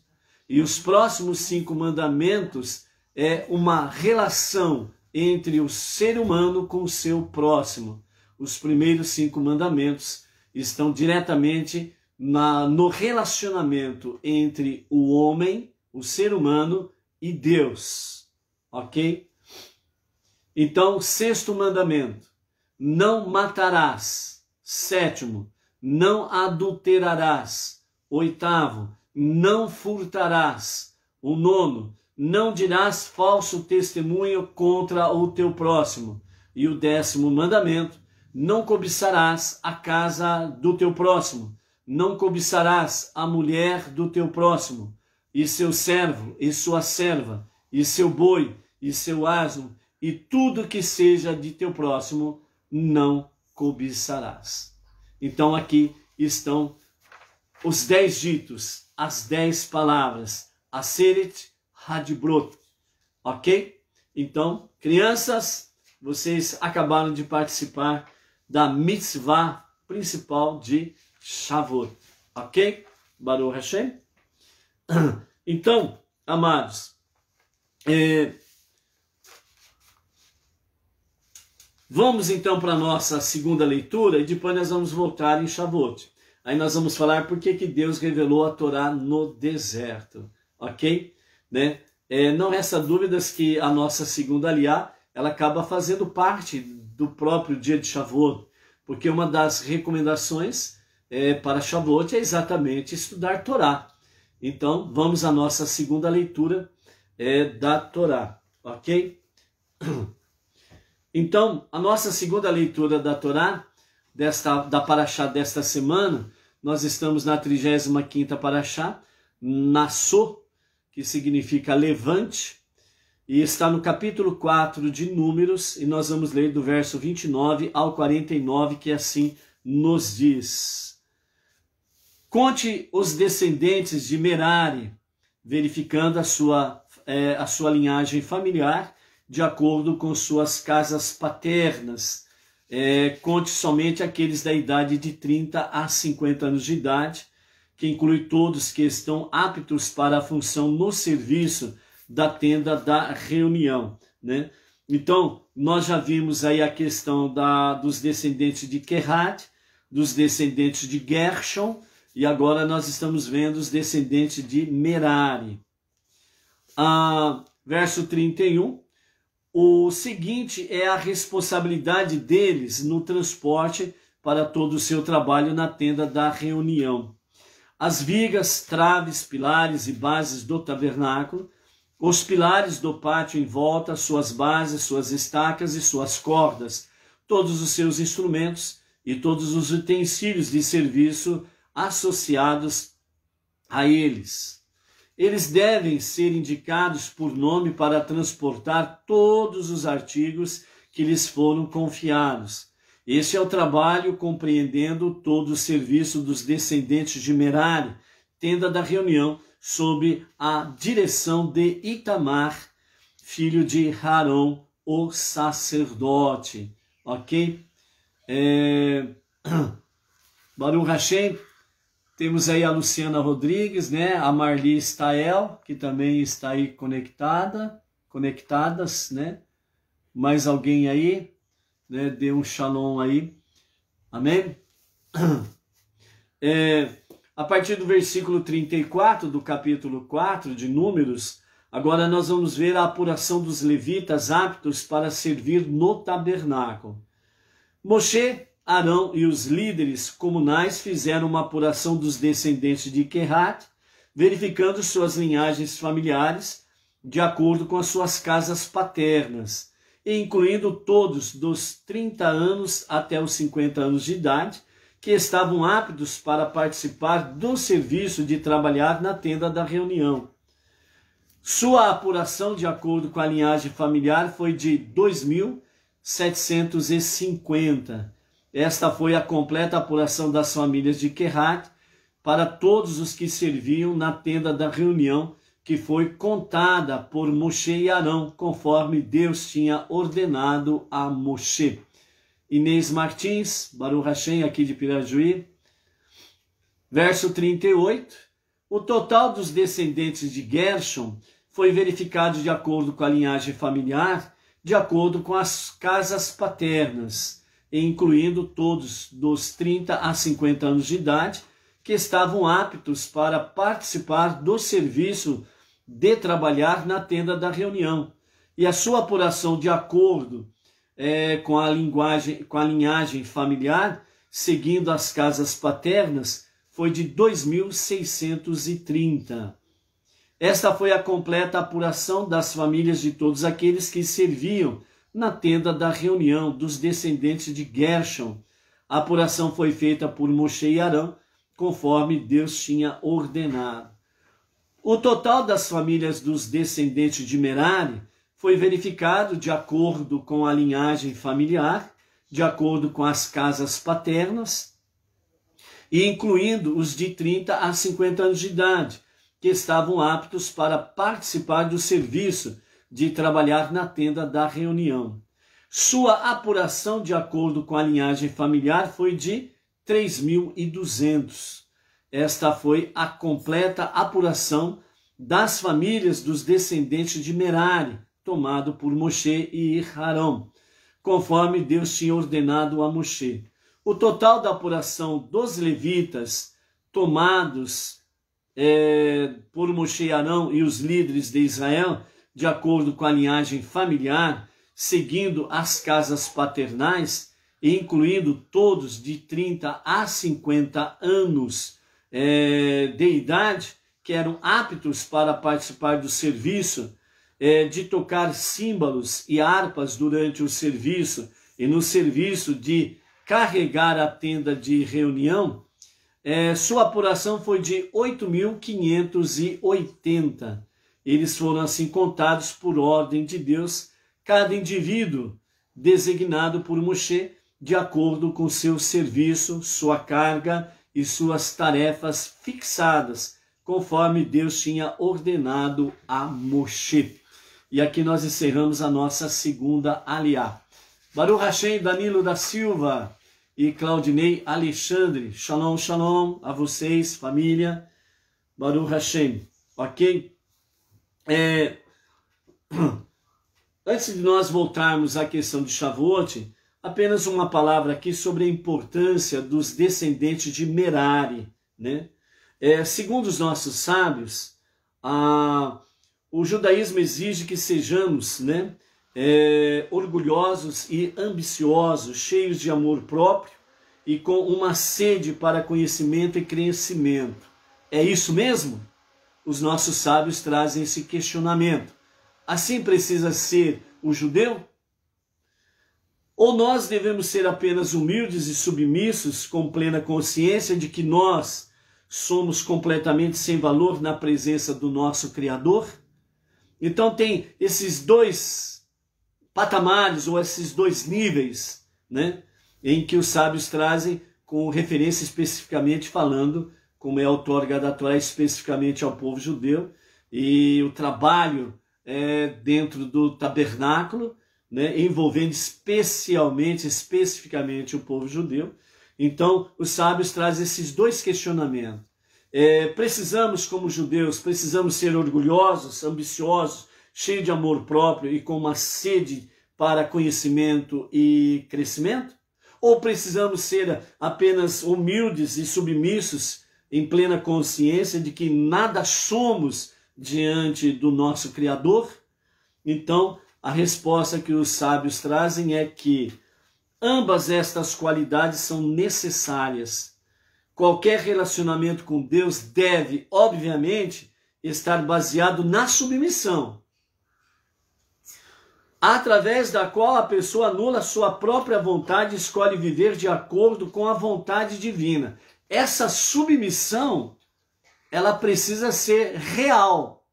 E os próximos 5 mandamentos é uma relação entre o ser humano com o seu próximo. Os primeiros 5 mandamentos estão diretamente no relacionamento entre o homem, o ser humano e Deus. Ok? Então, 6º mandamento: não matarás. 7º, não adulterarás. 8º, não furtarás. O 9º, não dirás falso testemunho contra o teu próximo. E o 10º mandamento: não cobiçarás a casa do teu próximo. Não cobiçarás a mulher do teu próximo, e seu servo, e sua serva, e seu boi, e seu asno, e tudo que seja de teu próximo, não cobiçarás. Então aqui estão os 10 ditos, as 10 palavras, Aseret Hadibrot, ok? Então, crianças, vocês acabaram de participar da mitzvah principal de Shavuot, ok? Baruch Hashem. Então, amados, vamos então para a nossa segunda leitura e depois nós vamos voltar em Shavuot. Aí nós vamos falar por que Deus revelou a Torá no deserto, ok? Né? Não resta dúvidas que a nossa segunda aliá, ela acaba fazendo parte do próprio dia de Shavuot, porque uma das recomendações para Shavuot é exatamente estudar Torá. Então, vamos à nossa segunda leitura da Torá, ok? Então, a nossa segunda leitura da Torá, da Parashá desta semana, nós estamos na 35ª Parashá, Nassô, que significa levante, e está no capítulo 4 de Números, e nós vamos ler do verso 29 ao 49, que assim nos diz: conte os descendentes de Merari, verificando a sua linhagem familiar, de acordo com suas casas paternas. conte somente aqueles da idade de 30 a 50 anos de idade, que inclui todos que estão aptos para a função no serviço da tenda da reunião, né? Então, nós já vimos aí a questão dos descendentes de Kehat, dos descendentes de Gershon, e agora nós estamos vendo os descendentes de Merari. Verso 31, o seguinte é a responsabilidade deles no transporte para todo o seu trabalho na tenda da reunião. As vigas, traves, pilares e bases do tabernáculo, os pilares do pátio em volta, suas bases, suas estacas e suas cordas, todos os seus instrumentos e todos os utensílios de serviço associados a eles. Eles devem ser indicados por nome para transportar todos os artigos que lhes foram confiados. Este é o trabalho compreendendo todo o serviço dos descendentes de Merari, tenda da reunião, sob a direção de Itamar, filho de Arão, o sacerdote. Ok? Baruch Hashem, temos aí a Luciana Rodrigues, né? A Marli Stael, que também está aí conectadas, né? Mais alguém aí, né? Dê um shalom aí. Amém? A partir do versículo 34 do capítulo 4 de Números, agora nós vamos ver a apuração dos levitas aptos para servir no tabernáculo. Moshe, Arão e os líderes comunais fizeram uma apuração dos descendentes de Kehat, verificando suas linhagens familiares de acordo com as suas casas paternas, e incluindo todos dos 30 anos até os 50 anos de idade, que estavam aptos para participar do serviço de trabalhar na tenda da reunião. Sua apuração, de acordo com a linhagem familiar, foi de 2.750. Esta foi a completa apuração das famílias de Kehat para todos os que serviam na tenda da reunião, que foi contada por Moshe e Arão, conforme Deus tinha ordenado a Moshe. Inês Martins, Baruch Hashem, aqui de Pirajuí. Verso 38. O total dos descendentes de Gershon foi verificado de acordo com a linhagem familiar, de acordo com as casas paternas, incluindo todos dos 30 a 50 anos de idade, que estavam aptos para participar do serviço de trabalhar na tenda da reunião. E a sua apuração de acordo com a linhagem familiar, seguindo as casas paternas, foi de 2.630. Esta foi a completa apuração das famílias de todos aqueles que serviam na tenda da reunião dos descendentes de Gershon. A apuração foi feita por Moshe e Arão, conforme Deus tinha ordenado. O total das famílias dos descendentes de Merari foi verificado de acordo com a linhagem familiar, de acordo com as casas paternas, e incluindo os de 30 a 50 anos de idade, que estavam aptos para participar do serviço de trabalhar na tenda da reunião. Sua apuração, de acordo com a linhagem familiar, foi de 3.200. Esta foi a completa apuração das famílias dos descendentes de Merari, tomado por Moshe e Arão, conforme Deus tinha ordenado a Moshe. O total da apuração dos levitas, tomados por Moshe e Arão e os líderes de Israel, de acordo com a linhagem familiar, seguindo as casas paternais, e incluindo todos de 30 a 50 anos de idade, que eram aptos para participar do serviço, de tocar símbolos e harpas durante o serviço e no serviço de carregar a tenda de reunião, sua apuração foi de 8.580. Eles foram assim contados por ordem de Deus, cada indivíduo designado por Moshe de acordo com seu serviço, sua carga e suas tarefas fixadas, conforme Deus tinha ordenado a Moshe. E aqui nós encerramos a nossa segunda aliá. Baruch Hashem, Danilo da Silva e Claudinei Alexandre. Shalom, shalom a vocês, família. Baruch Hashem, ok? Antes de nós voltarmos à questão de Shavuot, apenas uma palavra aqui sobre a importância dos descendentes de Merari, né? Segundo os nossos sábios, o judaísmo exige que sejamos, né, orgulhosos e ambiciosos, cheios de amor próprio e com uma sede para conhecimento e crescimento. É isso mesmo? Os nossos sábios trazem esse questionamento. Assim precisa ser o judeu? Ou nós devemos ser apenas humildes e submissos, com plena consciência de que nós somos completamente sem valor na presença do nosso Criador? Então tem esses dois patamares, ou esses dois níveis, né, em que os sábios trazem com referência especificamente falando, como é a outorga da Torá especificamente ao povo judeu, e o trabalho dentro do tabernáculo, né, envolvendo especificamente o povo judeu. Então, os sábios trazem esses dois questionamentos. Precisamos, como judeus, precisamos ser orgulhosos, ambiciosos, cheios de amor próprio e com uma sede para conhecimento e crescimento? Ou precisamos ser apenas humildes e submissos, em plena consciência de que nada somos diante do nosso Criador? Então, a resposta que os sábios trazem é que ambas estas qualidades são necessárias. Qualquer relacionamento com Deus deve, obviamente, estar baseado na submissão, através da qual a pessoa anula sua própria vontade e escolhe viver de acordo com a vontade divina. Essa submissão, ela precisa ser real,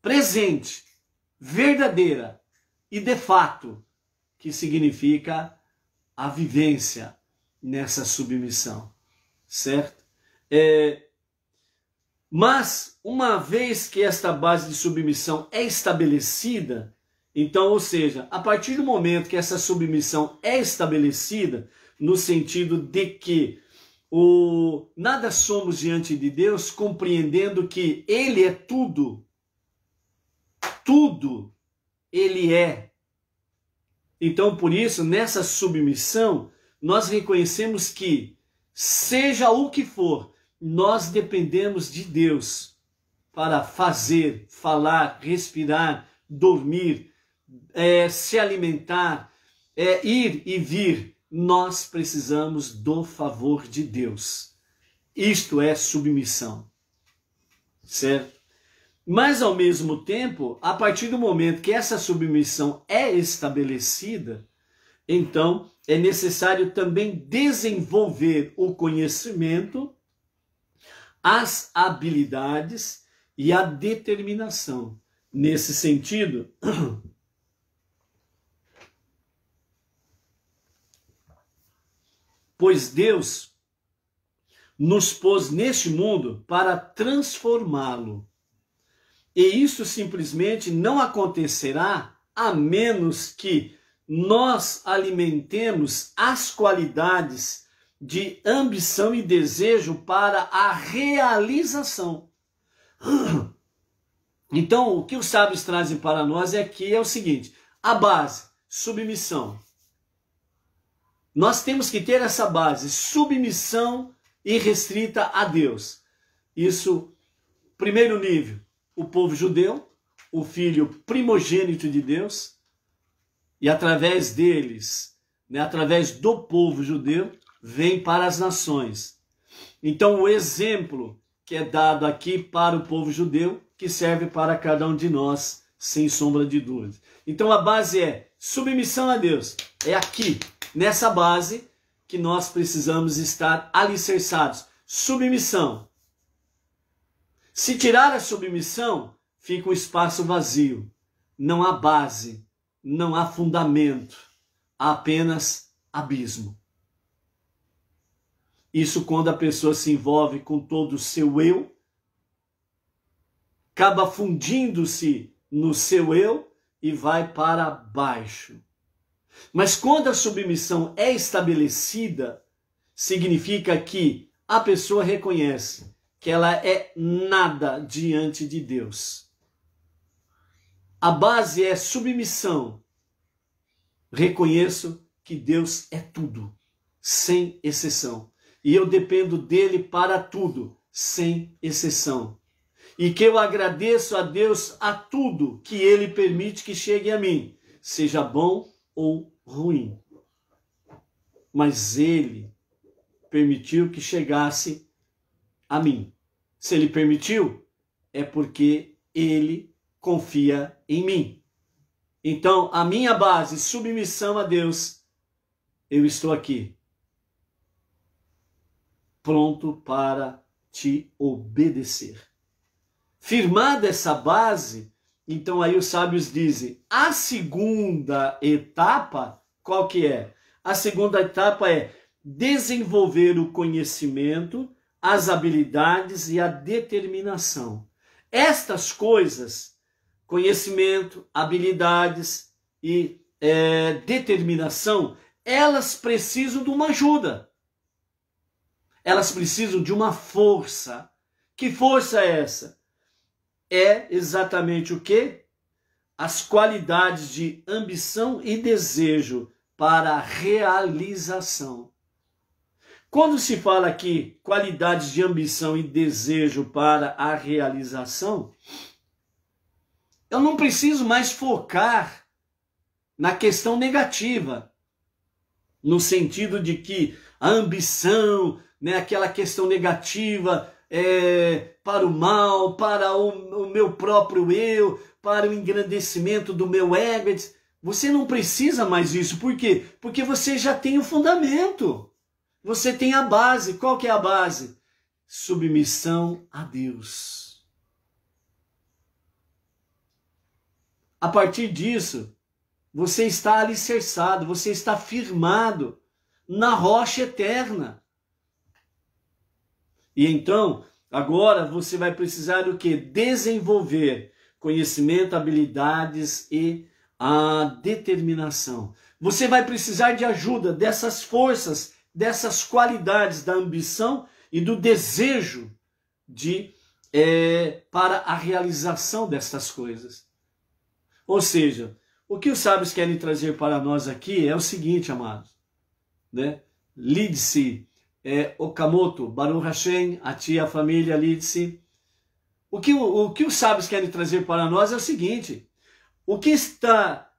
presente, verdadeira e de fato, que significa a vivência nessa submissão, certo? Mas, uma vez que esta base de submissão é estabelecida, então, ou seja, a partir do momento que essa submissão é estabelecida, no sentido de que nada somos diante de Deus, compreendendo que Ele é tudo, tudo Ele é. Então, por isso, nessa submissão, nós reconhecemos que, seja o que for, nós dependemos de Deus para fazer, falar, respirar, dormir, se alimentar, ir e vir. Nós precisamos do favor de Deus. Isto é submissão, certo? Mas, ao mesmo tempo, a partir do momento que essa submissão é estabelecida, então é necessário também desenvolver o conhecimento, as habilidades e a determinação. Nesse sentido, pois Deus nos pôs neste mundo para transformá-lo. E isso simplesmente não acontecerá a menos que nós alimentemos as qualidades de ambição e desejo para a realização. Então, o que os sábios trazem para nós é o seguinte: a base, submissão. Nós temos que ter essa base, submissão irrestrita a Deus. Isso, primeiro nível, o povo judeu, o filho primogênito de Deus, e através deles, né, através do povo judeu, vem para as nações. Então, o exemplo que é dado aqui para o povo judeu, que serve para cada um de nós, sem sombra de dúvida. Então, a base é submissão a Deus. É aqui, nessa base, que nós precisamos estar alicerçados. Submissão. Se tirar a submissão, fica um espaço vazio. Não há base, não há fundamento, há apenas abismo. Isso quando a pessoa se envolve com todo o seu eu, acaba fundindo-se no seu eu e vai para baixo. Mas quando a submissão é estabelecida, significa que a pessoa reconhece que ela é nada diante de Deus. A base é submissão. Reconheço que Deus é tudo, sem exceção. E eu dependo dele para tudo, sem exceção. E que eu agradeço a Deus a tudo que ele permite que chegue a mim, seja bom ou ruim. Mas ele permitiu que chegasse a mim. Se ele permitiu, é porque ele confia em mim. Então, a minha base, submissão a Deus, eu estou aqui, pronto para te obedecer. Firmada essa base, então aí os sábios dizem, a segunda etapa, qual que é? A segunda etapa é desenvolver o conhecimento, as habilidades e a determinação. Estas coisas, conhecimento, habilidades e determinação, elas precisam de uma ajuda. Elas precisam de uma força. Que força é essa? É exatamente o quê? As qualidades de ambição e desejo para a realização. Quando se fala aqui qualidades de ambição e desejo para a realização, eu não preciso mais focar na questão negativa, no sentido de que a ambição, né, aquela questão negativa para o mal, para o meu próprio eu, para o engrandecimento do meu ego. Você não precisa mais disso. Por quê? Porque você já tem o fundamento. Você tem a base. Qual que é a base? Submissão a Deus. A partir disso, você está alicerçado, você está firmado na rocha eterna. E então, agora você vai precisar do quê? Desenvolver conhecimento, habilidades e a determinação. Você vai precisar de ajuda dessas forças, dessas qualidades da ambição e do desejo para a realização destas coisas. Ou seja, o que os sábios querem trazer para nós aqui é o seguinte, amados, né? Lidse, Okamoto, Baruch Hashem, a tia, a família, Lidse. O que os sábios querem trazer para nós é o seguinte: o que está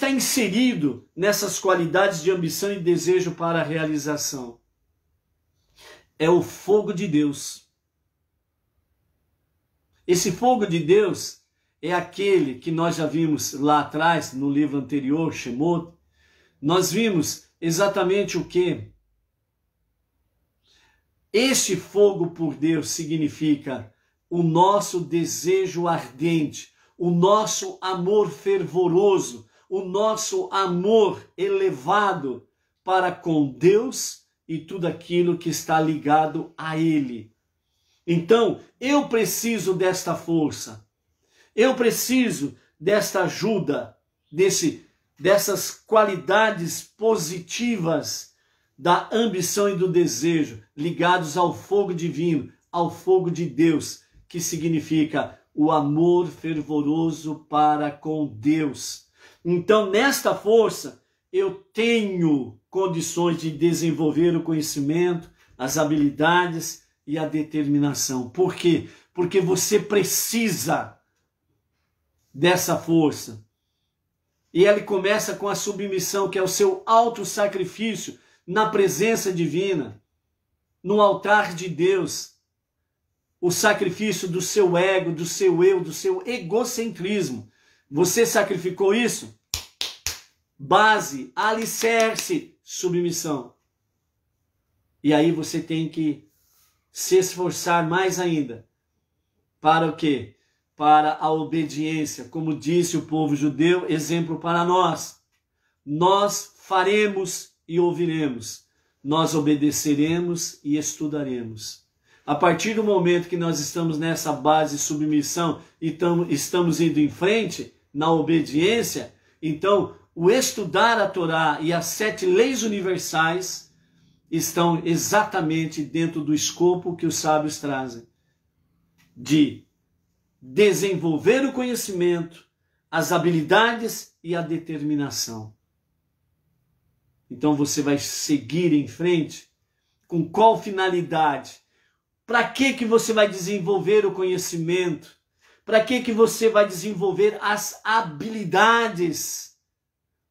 inserido nessas qualidades de ambição e desejo para a realização é o fogo de Deus. Esse fogo de Deus é aquele que nós já vimos lá atrás, no livro anterior, Shemot. Nós vimos exatamente o que? Este fogo por Deus significa o nosso desejo ardente, o nosso amor fervoroso, o nosso amor elevado para com Deus e tudo aquilo que está ligado a Ele. Então, eu preciso desta força, eu preciso desta ajuda, dessas qualidades positivas da ambição e do desejo, ligados ao fogo divino, ao fogo de Deus, que significa o amor fervoroso para com Deus. Então, nesta força, eu tenho condições de desenvolver o conhecimento, as habilidades e a determinação. Por quê? Porque você precisa dessa força. E ele começa com a submissão, que é o seu autossacrifício na presença divina, no altar de Deus. O sacrifício do seu ego, do seu eu, do seu egocentrismo. Você sacrificou isso? Base, alicerce, submissão. E aí você tem que se esforçar mais ainda. Para o quê? Para a obediência. Como disse o povo judeu, exemplo para nós. Nós faremos e ouviremos. Nós obedeceremos e estudaremos. A partir do momento que nós estamos nessa base de submissão e estamos indo em frente, na obediência, então o estudar a Torá e as 7 leis universais estão exatamente dentro do escopo que os sábios trazem, de desenvolver o conhecimento, as habilidades e a determinação. Então você vai seguir em frente com qual finalidade? Para que você vai desenvolver o conhecimento? Para que você vai desenvolver as habilidades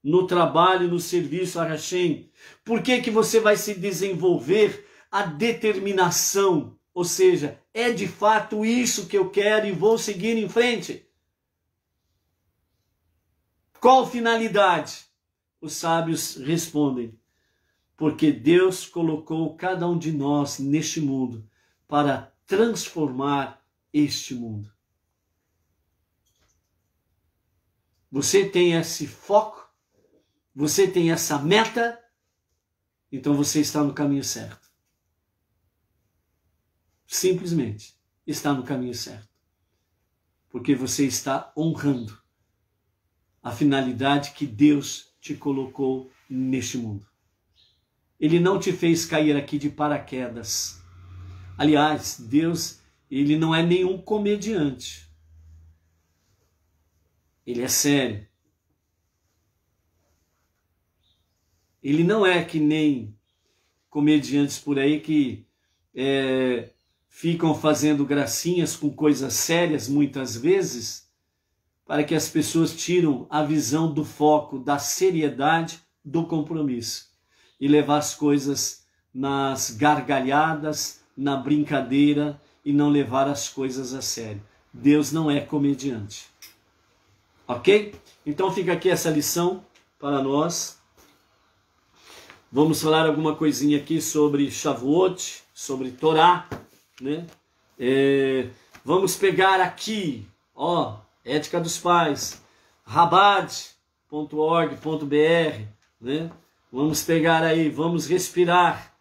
no trabalho, no serviço a Hashem? Por que você vai se desenvolver a determinação? Ou seja, é de fato isso que eu quero e vou seguir em frente. Qual finalidade? Os sábios respondem: porque Deus colocou cada um de nós neste mundo para transformar este mundo. Você tem esse foco, você tem essa meta, então você está no caminho certo. Simplesmente está no caminho certo. Porque você está honrando a finalidade que Deus te colocou neste mundo. Ele não te fez cair aqui de paraquedas. Aliás, Deus, ele não é nenhum comediante. Ele é sério. Ele não é que nem comediantes por aí que ficam fazendo gracinhas com coisas sérias muitas vezes, para que as pessoas tiram a visão do foco, da seriedade do compromisso e levar as coisas nas gargalhadas, na brincadeira e não levar as coisas a sério. Deus não é comediante. Ok? Então fica aqui essa lição para nós. Vamos falar alguma coisinha aqui sobre Shavuot, sobre Torá, né? Vamos pegar aqui, ó, Ética dos Pais, rabad.org.br, né? Vamos pegar aí, vamos respirar,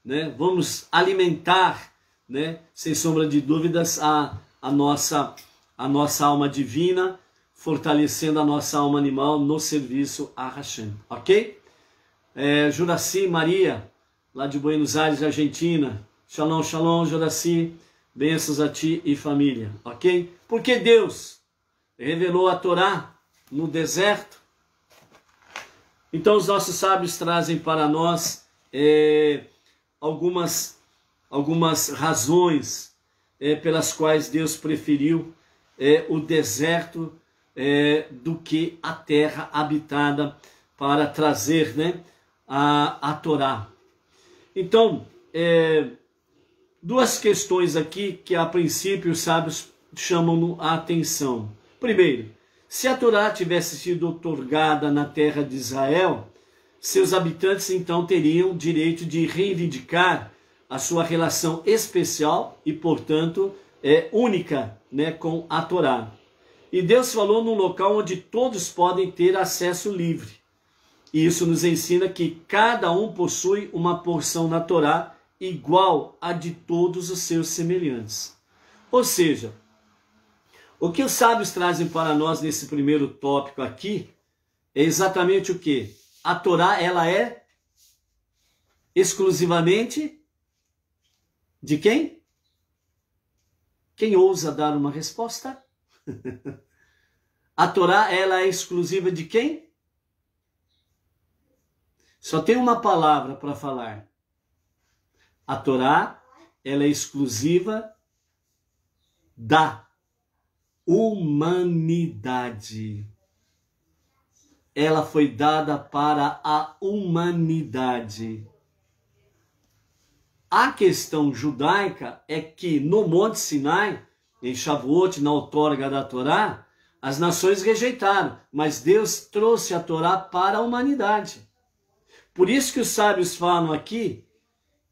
né? Vamos alimentar, né? Sem sombra de dúvidas, a nossa alma divina, fortalecendo a nossa alma animal no serviço a Hashem, ok? Juraci Maria, lá de Buenos Aires, Argentina. Shalom, shalom, Juraci. Bênçãos a ti e família, ok? Porque Deus revelou a Torá no deserto. Então os nossos sábios trazem para nós algumas razões pelas quais Deus preferiu o deserto do que a terra habitada para trazer, né, a Torá. Então, duas questões aqui que a princípio os sábios chamam a atenção. Primeiro, se a Torá tivesse sido outorgada na terra de Israel, seus habitantes então teriam direito de reivindicar a sua relação especial e, portanto, única, né, com a Torá. E Deus falou num local onde todos podem ter acesso livre. E isso nos ensina que cada um possui uma porção na Torá igual a de todos os seus semelhantes. Ou seja, o que os sábios trazem para nós nesse primeiro tópico aqui é exatamente o quê? A Torá, ela é exclusivamente de quem? Quem ousa dar uma resposta? A Torá, ela é exclusiva de quem? Só tem uma palavra para falar. A Torá, ela é exclusiva da humanidade. Ela foi dada para a humanidade. A questão judaica é que no Monte Sinai, em Shavuot, na outorga da Torá, as nações rejeitaram, mas Deus trouxe a Torá para a humanidade. Por isso que os sábios falam aqui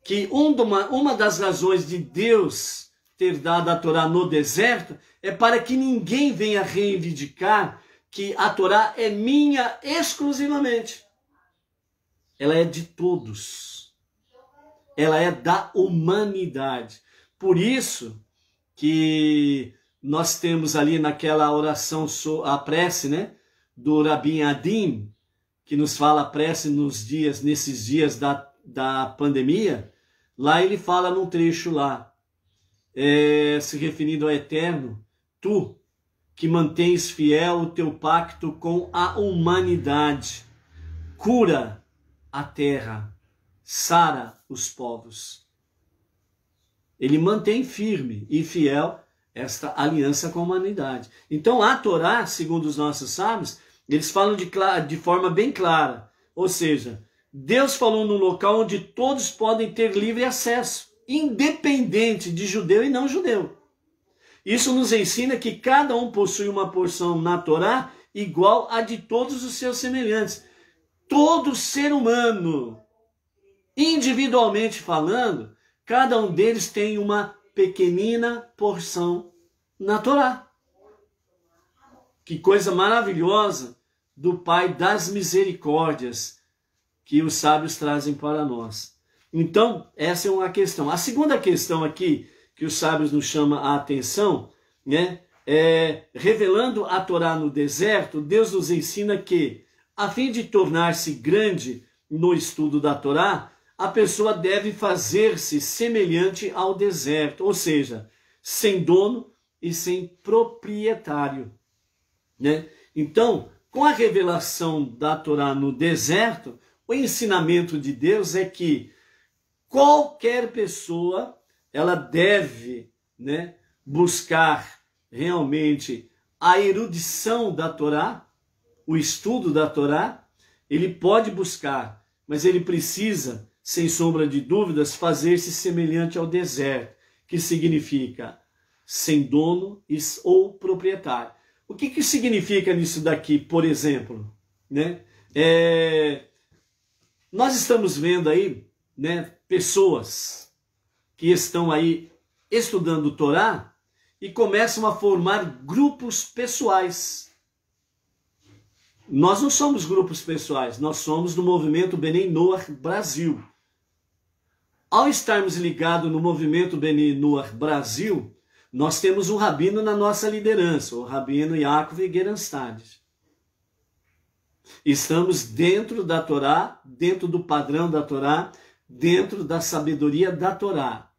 que uma das razões de Deus ter dado a Torá no deserto é para que ninguém venha reivindicar que a Torá é minha exclusivamente. Ela é de todos. Ela é da humanidade. Por isso que nós temos ali naquela oração, a prece, né, do Rabbi Adim, que nos fala a prece nesses dias da pandemia. Lá ele fala num trecho lá, se referindo ao Eterno: tu que mantens fiel o teu pacto com a humanidade, cura a terra, sara os povos. Ele mantém firme e fiel esta aliança com a humanidade. Então a Torá, segundo os nossos sábios, eles falam de forma bem clara. Ou seja, Deus falou num local onde todos podem ter livre acesso, independente de judeu e não judeu. Isso nos ensina que cada um possui uma porção na Torá igual à de todos os seus semelhantes. Todo ser humano, individualmente falando, cada um deles tem uma pequenina porção na Torá. Que coisa maravilhosa do Pai das misericórdias que os sábios trazem para nós. Então, essa é uma questão. A segunda questão aqui que os sábios nos chamam a atenção, né, revelando a Torá no deserto, Deus nos ensina que, a fim de tornar-se grande no estudo da Torá, a pessoa deve fazer-se semelhante ao deserto, ou seja, sem dono e sem proprietário, né? Então, com a revelação da Torá no deserto, o ensinamento de Deus é que qualquer pessoa, ela deve, né, buscar realmente a erudição da Torá, o estudo da Torá. Ele pode buscar, mas ele precisa, sem sombra de dúvidas, fazer-se semelhante ao deserto, que significa sem dono ou proprietário. O que significa nisso daqui, por exemplo? Né? Nós estamos vendo aí, né, pessoas que estão aí estudando Torá e começam a formar grupos pessoais. Nós não somos grupos pessoais, nós somos do movimento Bnei Noach Brasil. Ao estarmos ligados no movimento Bnei Noach Brasil, nós temos um rabino na nossa liderança, o rabino Yaakov Gerenstad. Estamos dentro da Torá, dentro do padrão da Torá, dentro da sabedoria da Torá.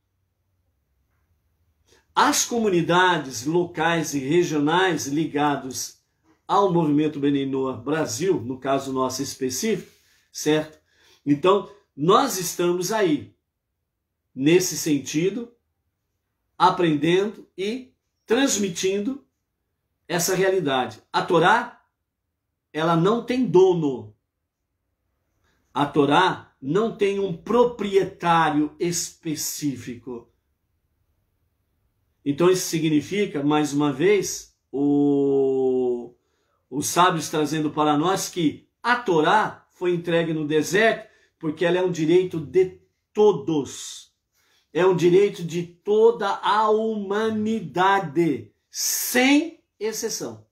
As comunidades locais e regionais ligadas ao movimento Bnei Noach Brasil, no caso nosso específico, certo? Então, nós estamos aí, nesse sentido, aprendendo e transmitindo essa realidade. A Torá, ela não tem dono. A Torá não tem um proprietário específico. Então isso significa, mais uma vez, os sábios trazendo para nós que a Torá foi entregue no deserto porque ela é um direito de todos. É um direito de toda a humanidade, sem exceção.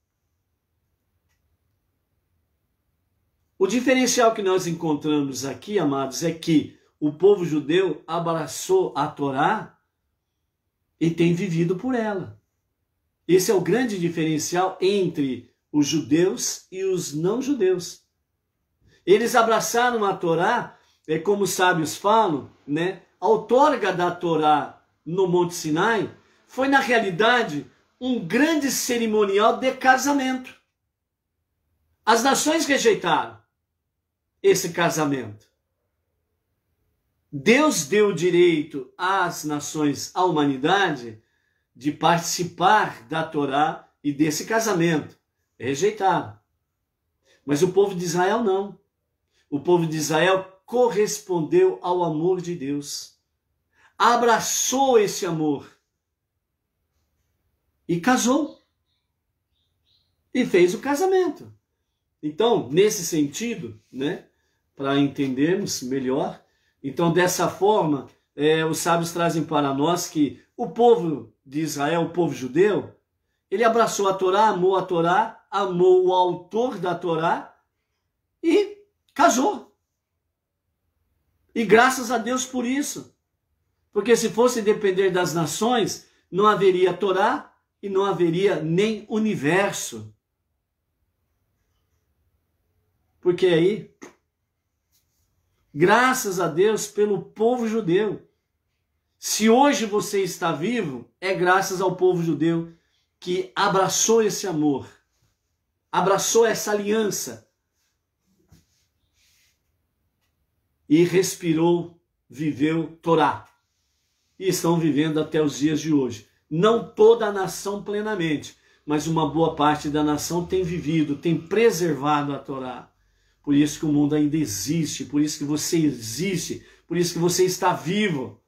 O diferencial que nós encontramos aqui, amados, é que o povo judeu abraçou a Torá e tem vivido por ela. Esse é o grande diferencial entre os judeus e os não-judeus. Eles abraçaram a Torá, como os sábios falam, né? A outorga da Torá no Monte Sinai foi, na realidade, um grande cerimonial de casamento. As nações rejeitaram esse casamento. Deus deu o direito às nações, à humanidade, de participar da Torá e desse casamento. Rejeitaram. Mas o povo de Israel não. O povo de Israel correspondeu ao amor de Deus. Abraçou esse amor. E casou. E fez o casamento. Então, nesse sentido, né, para entendermos melhor, então dessa forma, os sábios trazem para nós que o povo de Israel, o povo judeu, ele abraçou a Torá, amou o autor da Torá e casou. E graças a Deus por isso. Porque se fosse depender das nações, não haveria Torá e não haveria nem universo. Porque aí, graças a Deus pelo povo judeu. Se hoje você está vivo, é graças ao povo judeu que abraçou esse amor, abraçou essa aliança e respirou, viveu Torá. E estão vivendo até os dias de hoje. Não toda a nação plenamente, mas uma boa parte da nação tem vivido, tem preservado a Torá. Por isso que o mundo ainda existe, por isso que você existe, por isso que você está vivo,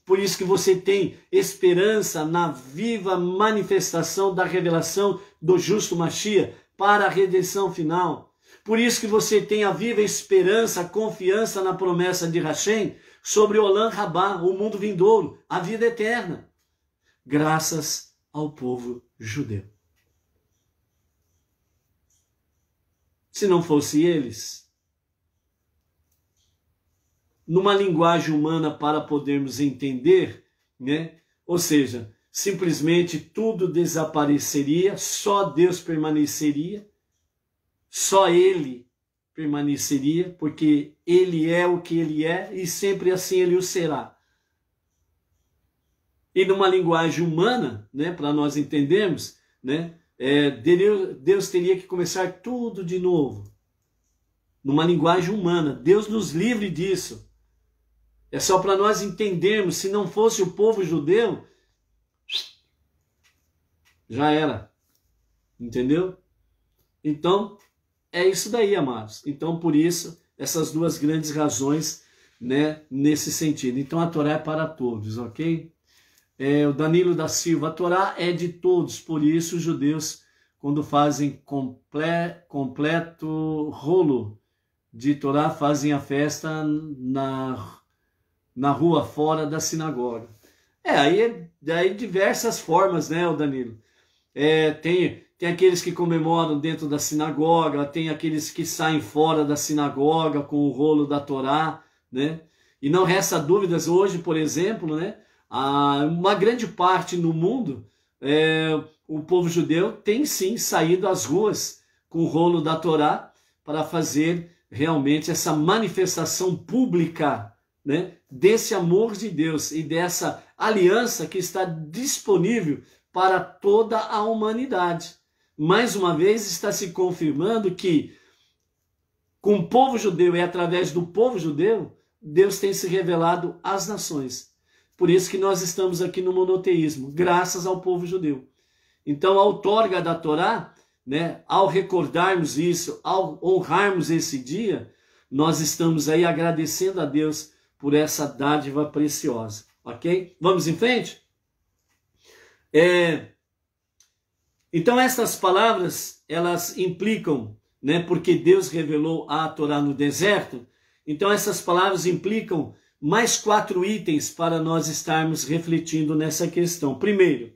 por isso que você tem esperança na viva manifestação da revelação do justo Mashiach para a redenção final. Por isso que você tem a viva esperança, a confiança na promessa de Hashem sobre Olam Rabá, o mundo vindouro, a vida eterna, graças ao povo judeu. Se não fosse eles, numa linguagem humana para podermos entender, né? Ou seja, simplesmente tudo desapareceria, só Deus permaneceria, só Ele permaneceria, porque Ele é o que Ele é e sempre assim Ele o será. E numa linguagem humana, né, para nós entendermos, né, Deus teria que começar tudo de novo. Numa linguagem humana. Deus nos livre disso. É só para nós entendermos, se não fosse o povo judeu, já era. Entendeu? Então, é isso daí, amados. Então, por isso, essas duas grandes razões, né, nesse sentido. Então, a Torá é para todos, ok? O Danilo da Silva, a Torá é de todos, por isso os judeus, quando fazem completo rolo de Torá, fazem a festa na rua fora da sinagoga. Aí diversas formas, né, o Danilo? Tem aqueles que comemoram dentro da sinagoga, tem aqueles que saem fora da sinagoga com o rolo da Torá, né? E não resta dúvidas, hoje, por exemplo, né? Uma grande parte no mundo, o povo judeu tem sim saído às ruas com o rolo da Torá para fazer realmente essa manifestação pública, né, desse amor de Deus e dessa aliança que está disponível para toda a humanidade. Mais uma vez está se confirmando que com o povo judeu e através do povo judeu, Deus tem se revelado às nações. Por isso que nós estamos aqui no monoteísmo, graças ao povo judeu. Então, a outorga da Torá, né, ao recordarmos isso, ao honrarmos esse dia, nós estamos aí agradecendo a Deus por essa dádiva preciosa, ok? Vamos em frente? Então, essas palavras, elas implicam, né, porque Deus revelou a Torá no deserto, então essas palavras implicam mais 4 itens para nós estarmos refletindo nessa questão. Primeiro,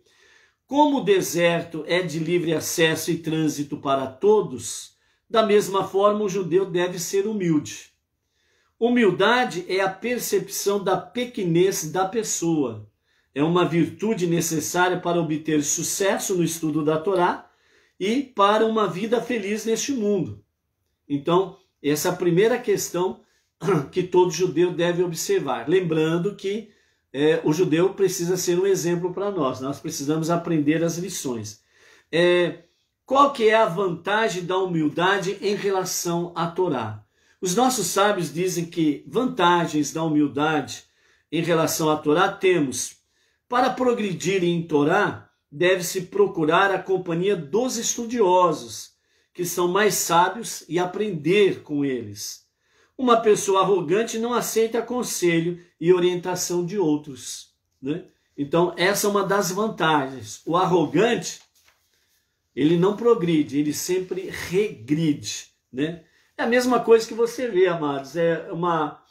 como o deserto é de livre acesso e trânsito para todos, da mesma forma o judeu deve ser humilde. Humildade é a percepção da pequenez da pessoa. É uma virtude necessária para obter sucesso no estudo da Torá e para uma vida feliz neste mundo. Então, essa é a primeira questão que todo judeu deve observar. Lembrando que o judeu precisa ser um exemplo para nós. Nós precisamos aprender as lições. Qual que é a vantagem da humildade em relação à Torá? Os nossos sábios dizem que vantagens da humildade em relação à Torá temos. Para progredir em Torá, deve-se procurar a companhia dos estudiosos, que são mais sábios, e aprender com eles. Uma pessoa arrogante não aceita conselho e orientação de outros, né? Então, essa é uma das vantagens. O arrogante, ele não progride, ele sempre regride, né? É a mesma coisa que você vê, amados, é uma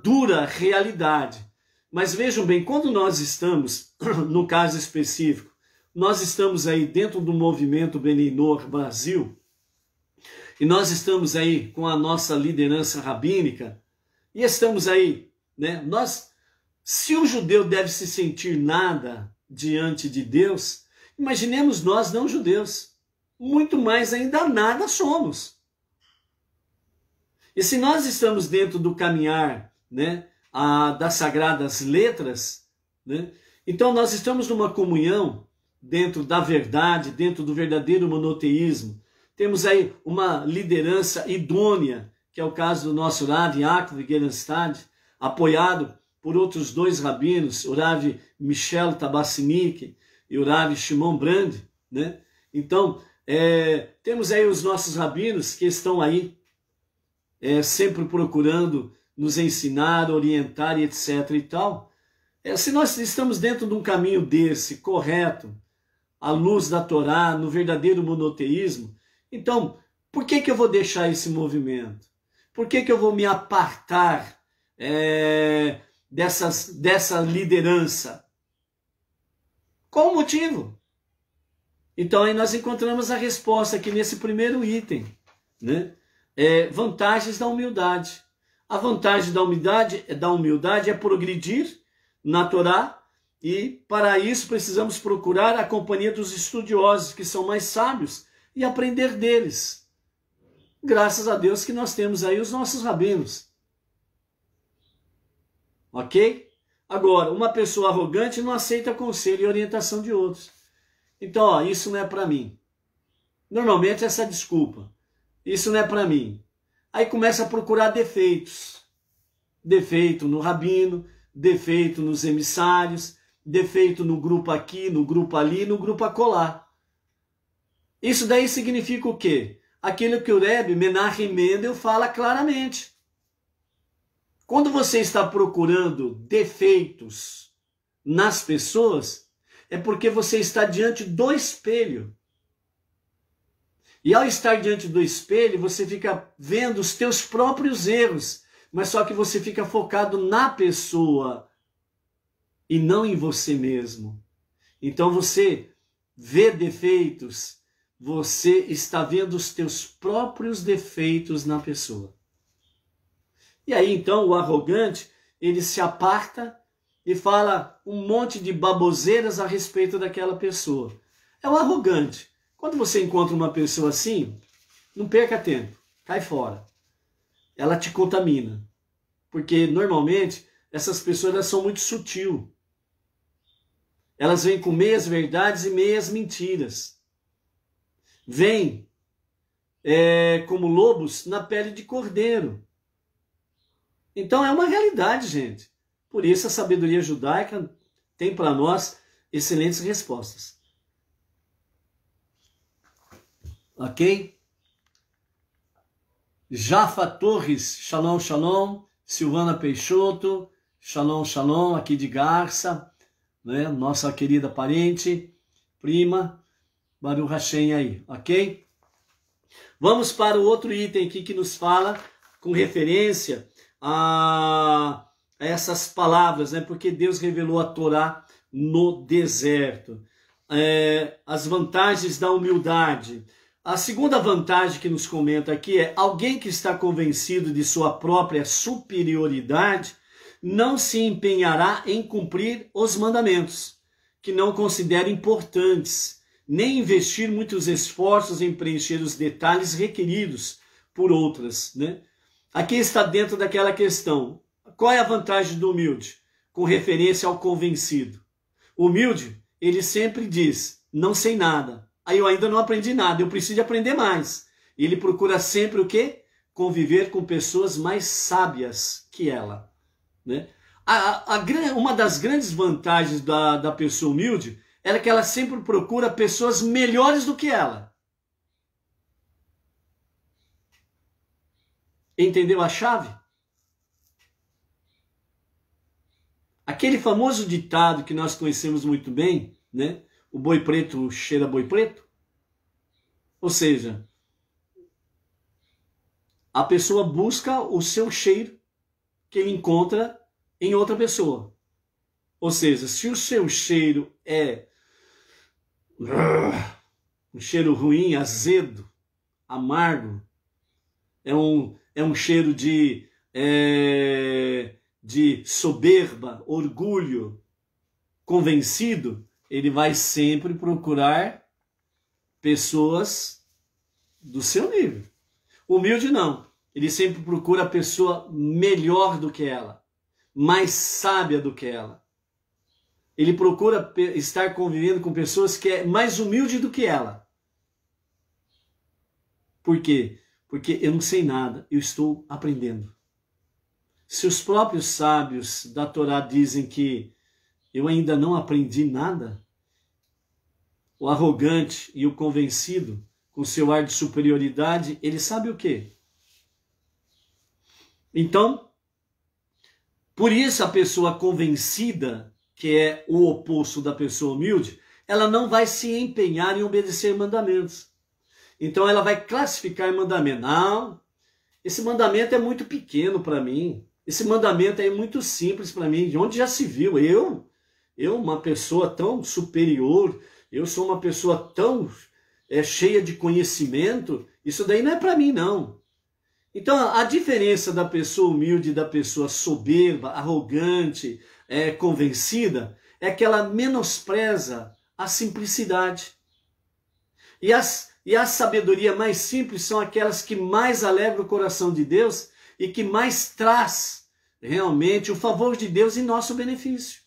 dura realidade. Mas vejam bem, quando nós estamos, no caso específico, nós estamos aí dentro do movimento Beneinor Brasil, e nós estamos aí com a nossa liderança rabínica, e estamos aí, né? Se o judeu deve se sentir nada, diante de Deus, imaginemos nós não judeus, muito mais ainda nada somos. E se nós estamos dentro do caminhar, né, das sagradas letras, né, então nós estamos numa comunhão dentro da verdade, dentro do verdadeiro monoteísmo. Temos aí uma liderança idônea, que é o caso do nosso Rav Yaakov Gerenstad, apoiado por outros dois rabinos, o Rav Michel Tabassinik e o Rav Shimon Brand, né? Então, temos aí os nossos rabinos que estão aí sempre procurando nos ensinar, orientar e etc. e tal. Se nós estamos dentro de um caminho desse, correto, à luz da Torá, no verdadeiro monoteísmo, então, por que eu vou deixar esse movimento? Por que eu vou me apartar dessa liderança? Qual o motivo? Então aí nós encontramos a resposta aqui nesse primeiro item, né? Vantagens da humildade. A vantagem da humildade é progredir na Torá, e para isso precisamos procurar a companhia dos estudiosos, que são mais sábios, e aprender deles. Graças a Deus que nós temos aí os nossos rabinos. Ok? Agora, uma pessoa arrogante não aceita conselho e orientação de outros. Então, isso não é para mim. Normalmente essa desculpa. Isso não é para mim. Aí começa a procurar defeitos. Defeito no rabino, defeito nos emissários, defeito no grupo aqui, no grupo ali, no grupo acolá. Isso daí significa o quê? Aquilo que o Rebbe Menachem Mendel fala claramente. Quando você está procurando defeitos nas pessoas, é porque você está diante do espelho. E ao estar diante do espelho, você fica vendo os teus próprios erros, mas só que você fica focado na pessoa e não em você mesmo. Então você vê defeitos, você está vendo os teus próprios defeitos na pessoa. E aí então o arrogante, ele se aparta e fala um monte de baboseiras a respeito daquela pessoa. É o arrogante. Quando você encontra uma pessoa assim, não perca tempo, cai fora. Ela te contamina. Porque normalmente essas pessoas elas são muito sutil. Elas vêm com meias verdades e meias mentiras. Vêm como lobos na pele de cordeiro. Então é uma realidade, gente. Por isso a sabedoria judaica tem para nós excelentes respostas. Ok? Jafa Torres, shalom, shalom. Silvana Peixoto, shalom, shalom, aqui de Garça, né? Nossa querida parente, prima, Baruch Hashem aí, ok? Vamos para o outro item aqui que nos fala com referência a essas palavras, né? Porque Deus revelou a Torá no deserto. As vantagens da humildade. A segunda vantagem que nos comenta aqui é alguém que está convencido de sua própria superioridade não se empenhará em cumprir os mandamentos, que não considera importantes, nem investir muitos esforços em preencher os detalhes requeridos por outras, né? Aqui está dentro daquela questão. Qual é a vantagem do humilde? Com referência ao convencido. O humilde, ele sempre diz, não sei nada. Aí eu ainda não aprendi nada, eu preciso de aprender mais. Ele procura sempre o quê? Conviver com pessoas mais sábias que ela. Né? Uma das grandes vantagens da pessoa humilde é que ela sempre procura pessoas melhores do que ela. Entendeu a chave? Aquele famoso ditado que nós conhecemos muito bem, né? O boi preto cheira boi preto. Ou seja, a pessoa busca o seu cheiro que ele encontra em outra pessoa. Ou seja, se o seu cheiro é um cheiro ruim, azedo, amargo, é um cheiro de soberba, orgulho, convencido, ele vai sempre procurar pessoas do seu nível. Humilde não. Ele sempre procura a pessoa melhor do que ela, mais sábia do que ela. Ele procura estar convivendo com pessoas que é mais humilde do que ela. Por quê? Porque eu não sei nada, eu estou aprendendo. Se os próprios sábios da Torá dizem que eu ainda não aprendi nada, o arrogante e o convencido, com seu ar de superioridade, ele sabe o quê? Então, por isso a pessoa convencida, que é o oposto da pessoa humilde, ela não vai se empenhar em obedecer mandamentos. Então ela vai classificar mandamento. Não, esse mandamento é muito pequeno para mim. Esse mandamento é muito simples para mim. De onde já se viu? Eu, uma pessoa tão superior, eu sou uma pessoa tão cheia de conhecimento, isso daí não é para mim, não. Então, a diferença da pessoa humilde e da pessoa soberba, arrogante, convencida, é que ela menospreza a simplicidade. E a sabedoria mais simples são aquelas que mais alegram o coração de Deus e que mais traz realmente o favor de Deus em nosso benefício.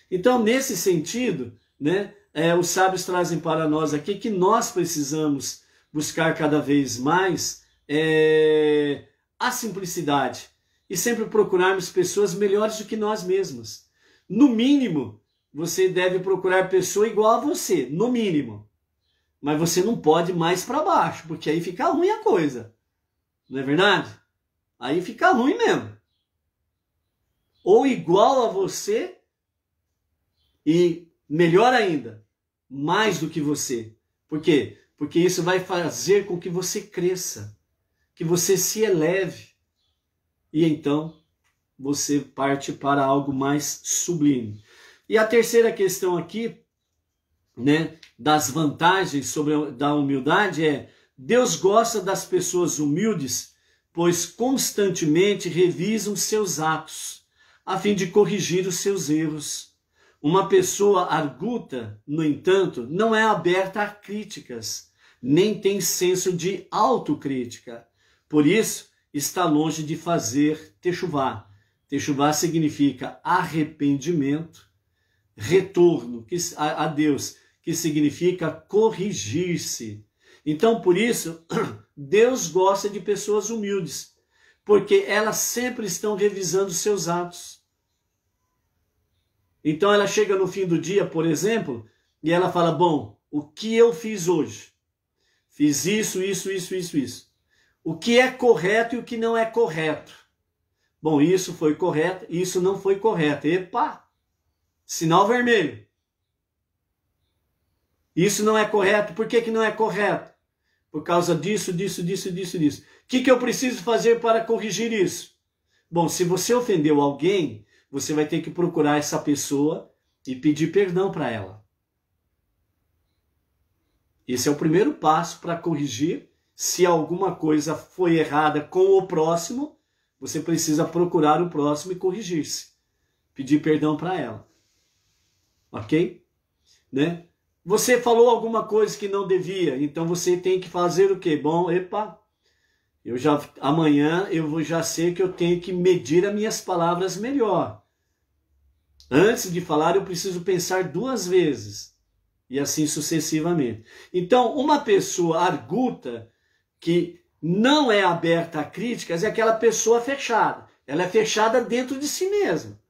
Então, nesse sentido, né, os sábios trazem para nós aqui que nós precisamos buscar cada vez mais a simplicidade e sempre procurarmos pessoas melhores do que nós mesmos. No mínimo, você deve procurar pessoa igual a você, no mínimo. Mas você não pode ir mais para baixo, porque aí fica ruim a coisa. Não é verdade? Aí fica ruim mesmo. Ou igual a você e melhor ainda, mais do que você. Por quê? Porque isso vai fazer com que você cresça, que você se eleve. E então você parte para algo mais sublime. E a terceira questão aqui, né, das vantagens da humildade é: Deus gosta das pessoas humildes, pois constantemente revisam seus atos, a fim de corrigir os seus erros. Uma pessoa arguta, no entanto, não é aberta a críticas, nem tem senso de autocrítica. Por isso, está longe de fazer techuvá. Techuvá significa arrependimento, retorno a Deus, que significa corrigir-se. Então, por isso, Deus gosta de pessoas humildes, porque elas sempre estão revisando seus atos. Então, ela chega no fim do dia, por exemplo, e ela fala: bom, o que eu fiz hoje? Fiz isso. O que é correto e o que não é correto? Bom, isso foi correto, isso não foi correto. Epa! Sinal vermelho. Isso não é correto. Por que não é correto? Por causa disso. O que eu preciso fazer para corrigir isso? Bom, se você ofendeu alguém, você vai ter que procurar essa pessoa e pedir perdão para ela. Esse é o primeiro passo para corrigir. Se alguma coisa foi errada com o próximo, você precisa procurar o próximo e corrigir-se. Pedir perdão para ela. Ok? Né? Você falou alguma coisa que não devia, então você tem que fazer o quê? Bom, amanhã eu já sei que eu tenho que medir as minhas palavras melhor. Antes de falar, eu preciso pensar 2 vezes. E assim sucessivamente. Então, uma pessoa arguta que não é aberta a críticas é aquela pessoa fechada. Ela é fechada dentro de si mesma.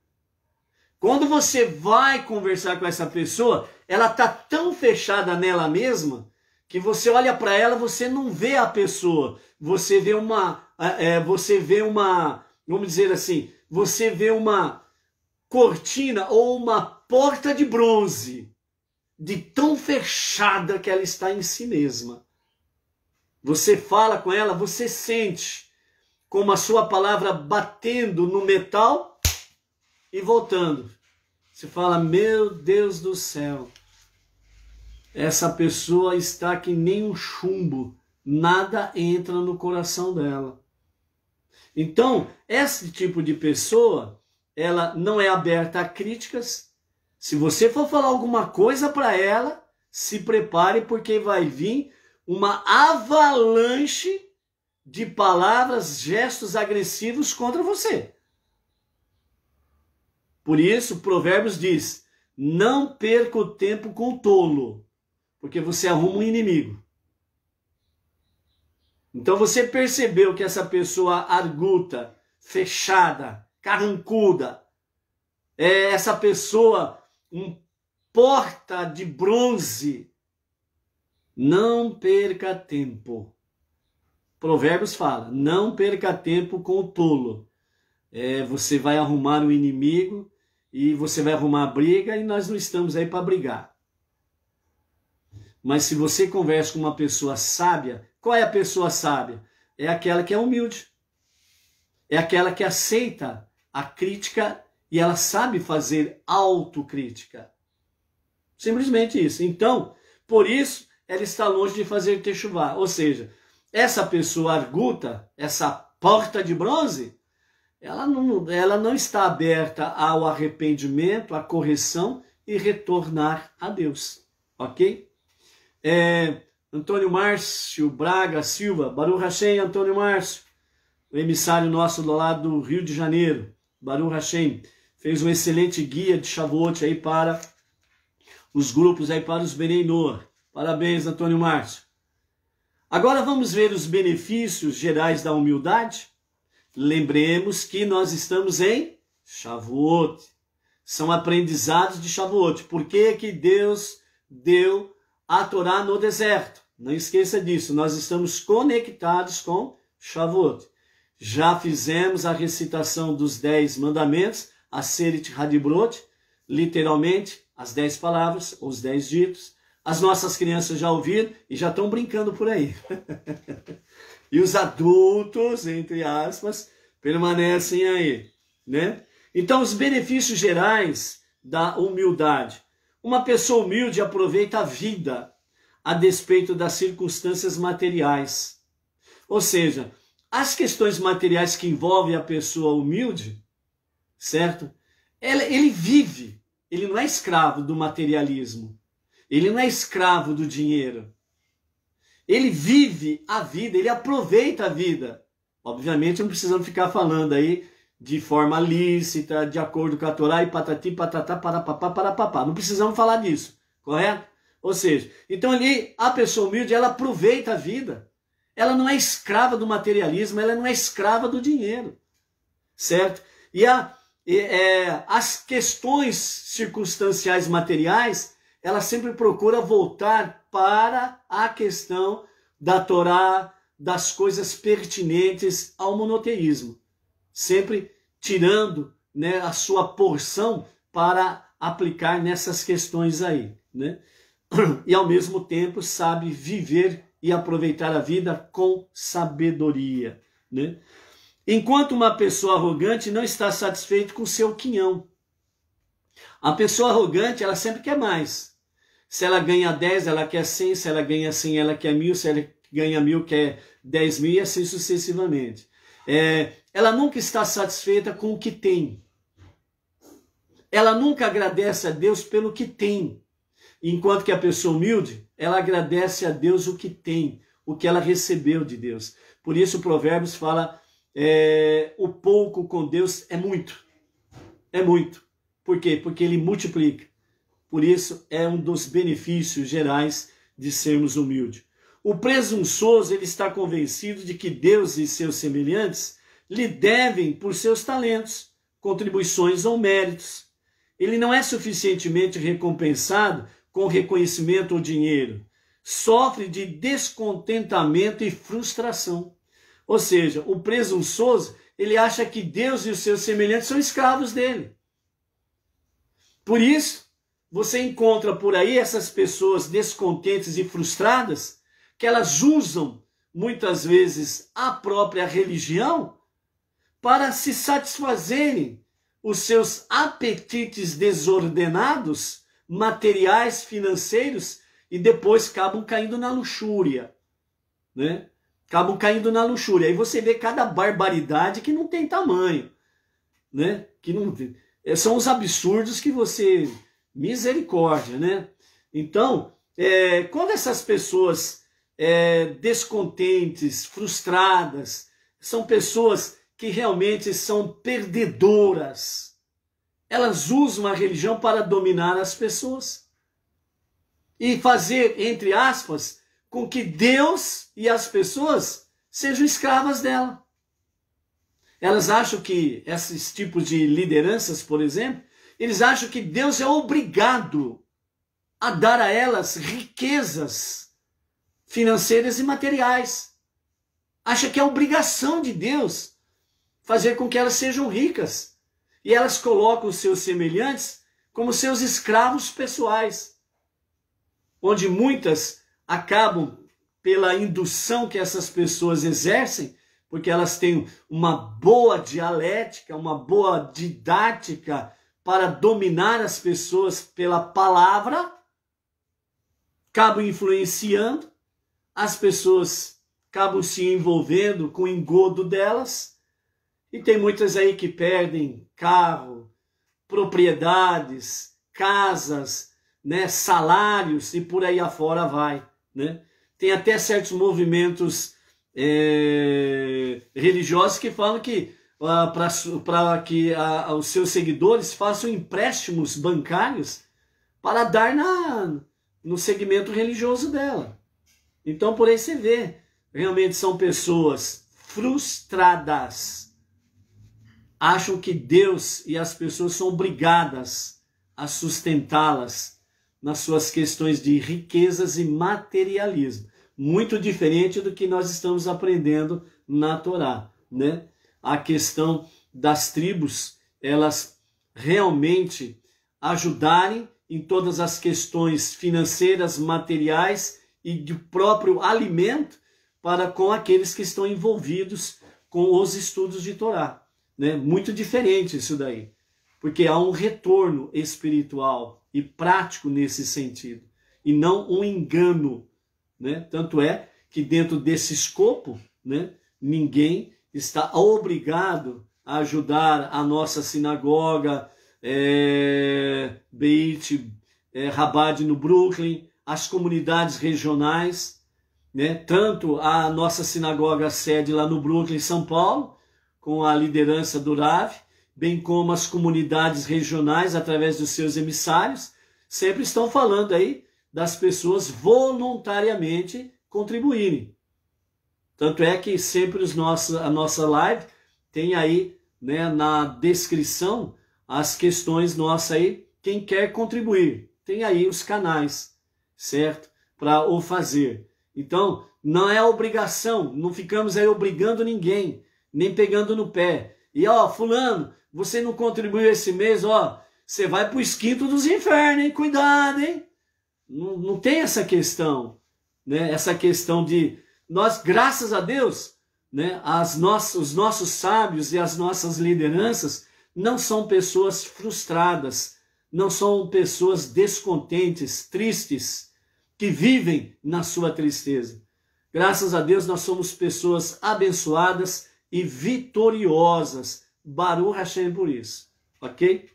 Quando você vai conversar com essa pessoa, ela está tão fechada nela mesma que você olha para ela, você não vê a pessoa. Você vê vamos dizer assim, você vê uma cortina ou uma porta de bronze, de tão fechada que ela está em si mesma. Você fala com ela, você sente como a sua palavra batendo no metal e voltando. Você fala: meu Deus do céu, essa pessoa está que nem um chumbo, nada entra no coração dela. Então, esse tipo de pessoa, ela não é aberta a críticas, Se você for falar alguma coisa para ela, se prepare, porque vai vir uma avalanche de palavras, gestos agressivos contra você. Por isso, Provérbios diz, não perca o tempo com o tolo, porque você arruma um inimigo. Então você percebeu que essa pessoa arguta, fechada, carrancuda, essa pessoa porta de bronze, não perca tempo. Provérbios fala, não perca tempo com o tolo. Você vai arrumar um inimigo e você vai arrumar briga e nós não estamos aí para brigar. Mas se você conversa com uma pessoa sábia, qual é a pessoa sábia? É aquela que é humilde. É aquela que aceita a crítica e ela sabe fazer autocrítica. Simplesmente isso. Então, por isso, ela está longe de fazer techuvá. Ou seja, essa pessoa arguta, essa porta de bronze, ela não está aberta ao arrependimento, à correção e retornar a Deus. Ok? Antônio Márcio Braga Silva, Baruch Hashem, Antônio Márcio, o emissário nosso do lado do Rio de Janeiro, Baruch Hashem, fez um excelente guia de Shavuot aí para os grupos, aí para os Benei Noah. Parabéns, Antônio Márcio. Agora vamos ver os benefícios gerais da humildade. Lembremos que nós estamos em Shavuot. São aprendizados de Shavuot. Por que que Deus deu a Torá no deserto? Não esqueça disso. Nós estamos conectados com Shavuot. Já fizemos a recitação dos 10 mandamentos, a Aseret Hadibrot, literalmente as 10 palavras, os 10 ditos. As nossas crianças já ouviram e já estão brincando por aí. E os adultos, entre aspas, permanecem aí, né? Então, os benefícios gerais da humildade. Uma pessoa humilde aproveita a vida a despeito das circunstâncias materiais. Ou seja, as questões materiais que envolvem a pessoa humilde, certo? Ele vive, ele não é escravo do materialismo, ele não é escravo do dinheiro. Ele vive a vida, ele aproveita a vida. Obviamente não precisamos ficar falando aí de forma lícita, de acordo com a Torá e patati, patatá, parapapá, parapapá. Não precisamos falar disso, correto? Ou seja, então ali a pessoa humilde, ela aproveita a vida. Ela não é escrava do materialismo, ela não é escrava do dinheiro, certo? E as questões circunstanciais materiais, ela sempre procura voltar para a questão da Torá, das coisas pertinentes ao monoteísmo. Sempre tirando, né, a sua porção para aplicar nessas questões aí, né? E ao mesmo tempo sabe viver e aproveitar a vida com sabedoria, né? Enquanto uma pessoa arrogante não está satisfeita com seu quinhão. A pessoa arrogante, ela sempre quer mais. Se ela ganha 10, ela quer 100. Se ela ganha 100, ela quer 1000. Se ela ganha 1000, quer 10.000 e assim sucessivamente. Ela nunca está satisfeita com o que tem. Ela nunca agradece a Deus pelo que tem. Enquanto que a pessoa humilde, ela agradece a Deus o que tem, o que ela recebeu de Deus. Por isso o Provérbios fala, o pouco com Deus é muito. É muito. Por quê? Porque ele multiplica. Por isso é um dos benefícios gerais de sermos humildes. O presunçoso, ele está convencido de que Deus e seus semelhantes lhe devem por seus talentos, contribuições ou méritos. Ele não é suficientemente recompensado com reconhecimento ou dinheiro. Sofre de descontentamento e frustração. Ou seja, o presunçoso, ele acha que Deus e os seus semelhantes são escravos dele. Por isso, você encontra por aí essas pessoas descontentes e frustradas, que elas usam muitas vezes a própria religião para se satisfazerem os seus apetites desordenados, materiais, financeiros, e depois acabam caindo na luxúria, né? Acabam caindo na luxúria. Aí você vê cada barbaridade que não tem tamanho, né? Que não são os absurdos que você Misericórdia, né? Então, quando essas pessoas descontentes, frustradas, são pessoas que realmente são perdedoras, elas usam a religião para dominar as pessoas e fazer, entre aspas, com que Deus e as pessoas sejam escravas dela. Elas acham que esses tipos de lideranças, por exemplo, eles acham que Deus é obrigado a dar a elas riquezas financeiras e materiais. Acha que é obrigação de Deus fazer com que elas sejam ricas. E elas colocam os seus semelhantes como seus escravos pessoais, onde muitas acabam, pela indução que essas pessoas exercem, porque elas têm uma boa dialética, uma boa didática para dominar as pessoas pela palavra, acabam influenciando, as pessoas acabam se envolvendo com o engodo delas, e tem muitas aí que perdem carro, propriedades, casas, né, salários, e por aí afora vai, né? Tem até certos movimentos religiosos que falam que para que os seus seguidores façam empréstimos bancários para dar no segmento religioso dela. Então, por aí você vê, realmente são pessoas frustradas, acham que Deus e as pessoas são obrigadas a sustentá-las nas suas questões de riquezas e materialismo. Muito diferente do que nós estamos aprendendo na Torá, né? A questão das tribos, elas realmente ajudarem em todas as questões financeiras, materiais e de próprio alimento para com aqueles que estão envolvidos com os estudos de Torá, né? Muito diferente isso daí, porque há um retorno espiritual e prático nesse sentido, e não um engano, né? Tanto é que dentro desse escopo, né, ninguém está obrigado a ajudar a nossa sinagoga, Beit Rabad no Brooklyn, as comunidades regionais, né? Tanto a nossa sinagoga sede lá no Brooklyn, São Paulo, com a liderança do Rav, bem como as comunidades regionais, através dos seus emissários, sempre estão falando aí das pessoas voluntariamente contribuírem. Tanto é que sempre a nossa live tem aí, né, na descrição as questões nossas aí, quem quer contribuir. Tem aí os canais, certo? Para o fazer. Então, não é obrigação, não ficamos aí obrigando ninguém, nem pegando no pé. E ó, fulano, você não contribuiu esse mês, ó, você vai para o esquinto dos infernos, hein? Cuidado, hein? Não tem essa questão, né? Essa questão de nós, graças a Deus, né? Os nossos sábios e as nossas lideranças não são pessoas frustradas, não são pessoas descontentes, tristes, que vivem na sua tristeza. Graças a Deus nós somos pessoas abençoadas e vitoriosas. Baruch Hashem por isso, ok?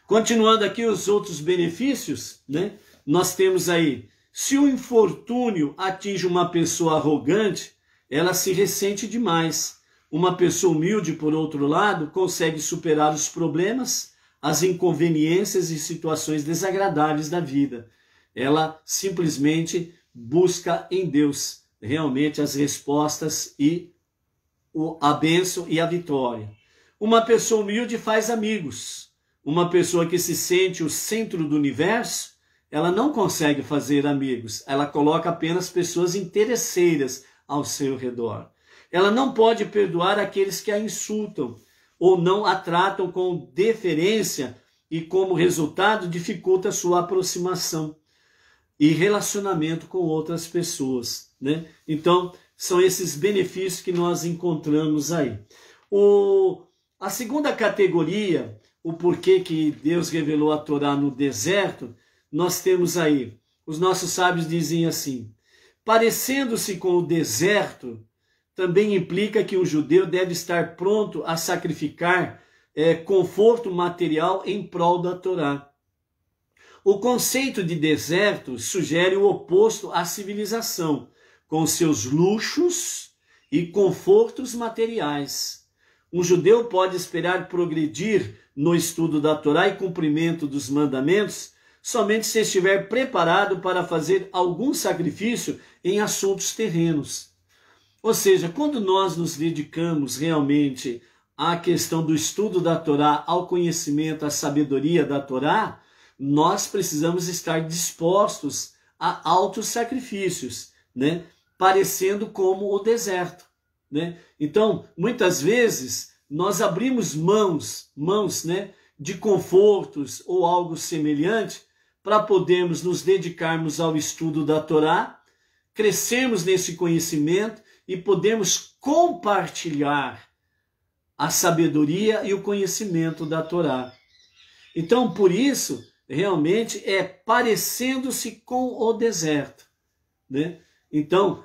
Continuando aqui os outros benefícios, né? Nós temos aí, se o infortúnio atinge uma pessoa arrogante, ela se ressente demais. Uma pessoa humilde, por outro lado, consegue superar os problemas, as inconveniências e situações desagradáveis da vida. Ela simplesmente busca em Deus realmente as respostas e a bênção e a vitória. Uma pessoa humilde faz amigos. Uma pessoa que se sente o centro do universo, ela não consegue fazer amigos. Ela coloca apenas pessoas interesseiras ao seu redor. Ela não pode perdoar aqueles que a insultam ou não a tratam com deferência e, como resultado, dificulta a sua aproximação e relacionamento com outras pessoas, né? Então, são esses benefícios que nós encontramos aí. A segunda categoria, o porquê que Deus revelou a Torá no deserto, nós temos aí, os nossos sábios dizem assim, parecendo-se com o deserto, também implica que o judeu deve estar pronto a sacrificar conforto material em prol da Torá. O conceito de deserto sugere o oposto à civilização, com seus luxos e confortos materiais. Um judeu pode esperar progredir no estudo da Torá e cumprimento dos mandamentos somente se estiver preparado para fazer algum sacrifício em assuntos terrenos. Ou seja, quando nós nos dedicamos realmente à questão do estudo da Torá, ao conhecimento, à sabedoria da Torá, nós precisamos estar dispostos a altos sacrifícios, né? Parecendo como o deserto, né? Então, muitas vezes, nós abrimos mãos, né, de confortos ou algo semelhante para podermos nos dedicarmos ao estudo da Torá, crescermos nesse conhecimento e podemos compartilhar a sabedoria e o conhecimento da Torá. Então, por isso, realmente é parecendo-se com o deserto, né? Então,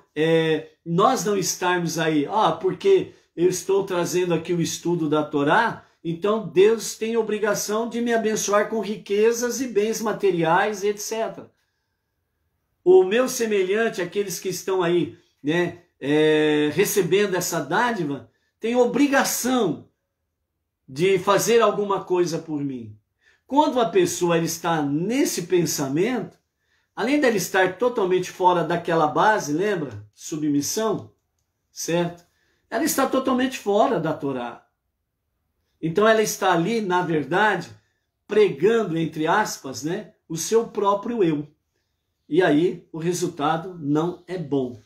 nós não estarmos aí, porque eu estou trazendo aqui o estudo da Torá, então Deus tem obrigação de me abençoar com riquezas e bens materiais, etc. O meu semelhante, aqueles que estão aí, né, recebendo essa dádiva, tem obrigação de fazer alguma coisa por mim. Quando a pessoa está nesse pensamento, além dela estar totalmente fora daquela base, lembra? Submissão, certo? Ela está totalmente fora da Torá. Então ela está ali, na verdade, pregando, entre aspas, né, o seu próprio eu. E aí o resultado não é bom,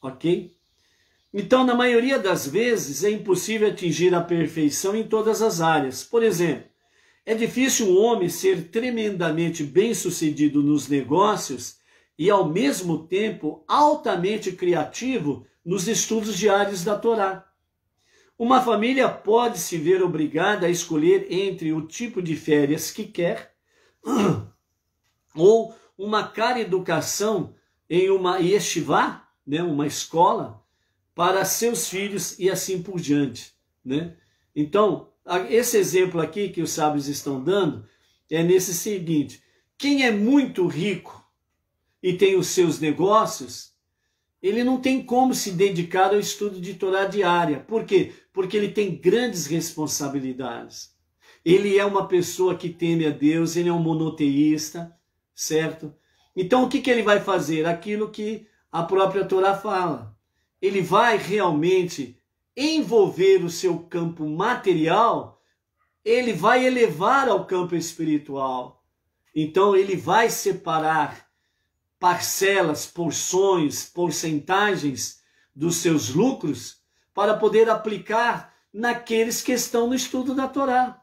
ok? Então, na maioria das vezes, é impossível atingir a perfeição em todas as áreas. Por exemplo, é difícil um homem ser tremendamente bem-sucedido nos negócios e, ao mesmo tempo, altamente criativo nos estudos diários da Torá. Uma família pode se ver obrigada a escolher entre o tipo de férias que quer ou uma cara educação em uma yeshivá, né, uma escola, para seus filhos e assim por diante, né? Então, esse exemplo aqui que os sábios estão dando é nesse seguinte: quem é muito rico e tem os seus negócios, ele não tem como se dedicar ao estudo de Torá diária. Por quê? Porque ele tem grandes responsabilidades. Ele é uma pessoa que teme a Deus, ele é um monoteísta, certo? Então o que ele vai fazer? Aquilo que a própria Torá fala. Ele vai realmente envolver o seu campo material, ele vai elevar ao campo espiritual. Então ele vai separar parcelas, porções, porcentagens dos seus lucros para poder aplicar naqueles que estão no estudo da Torá.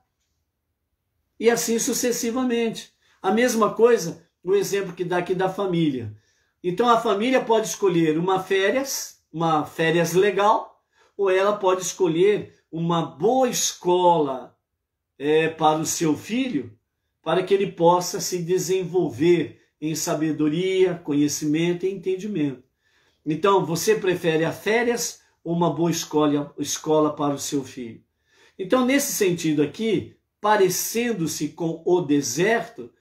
E assim sucessivamente. A mesma coisa, o exemplo que dá aqui da família. Então a família pode escolher uma férias legal, ou ela pode escolher uma boa escola para o seu filho, para que ele possa se desenvolver em sabedoria, conhecimento e entendimento. Então, você prefere a férias ou uma boa escola para o seu filho? Então, nesse sentido aqui, parecendo-se com o deserto,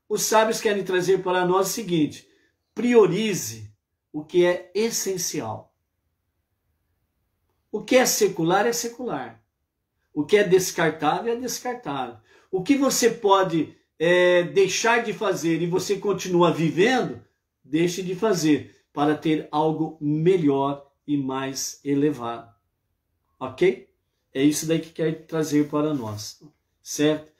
os sábios querem trazer para nós o seguinte: priorize o que é essencial. O que é secular é secular. O que é descartável é descartável. O que você pode deixar de fazer e você continua vivendo, deixe de fazer para ter algo melhor e mais elevado. Ok? É isso daí que quer trazer para nós. Certo?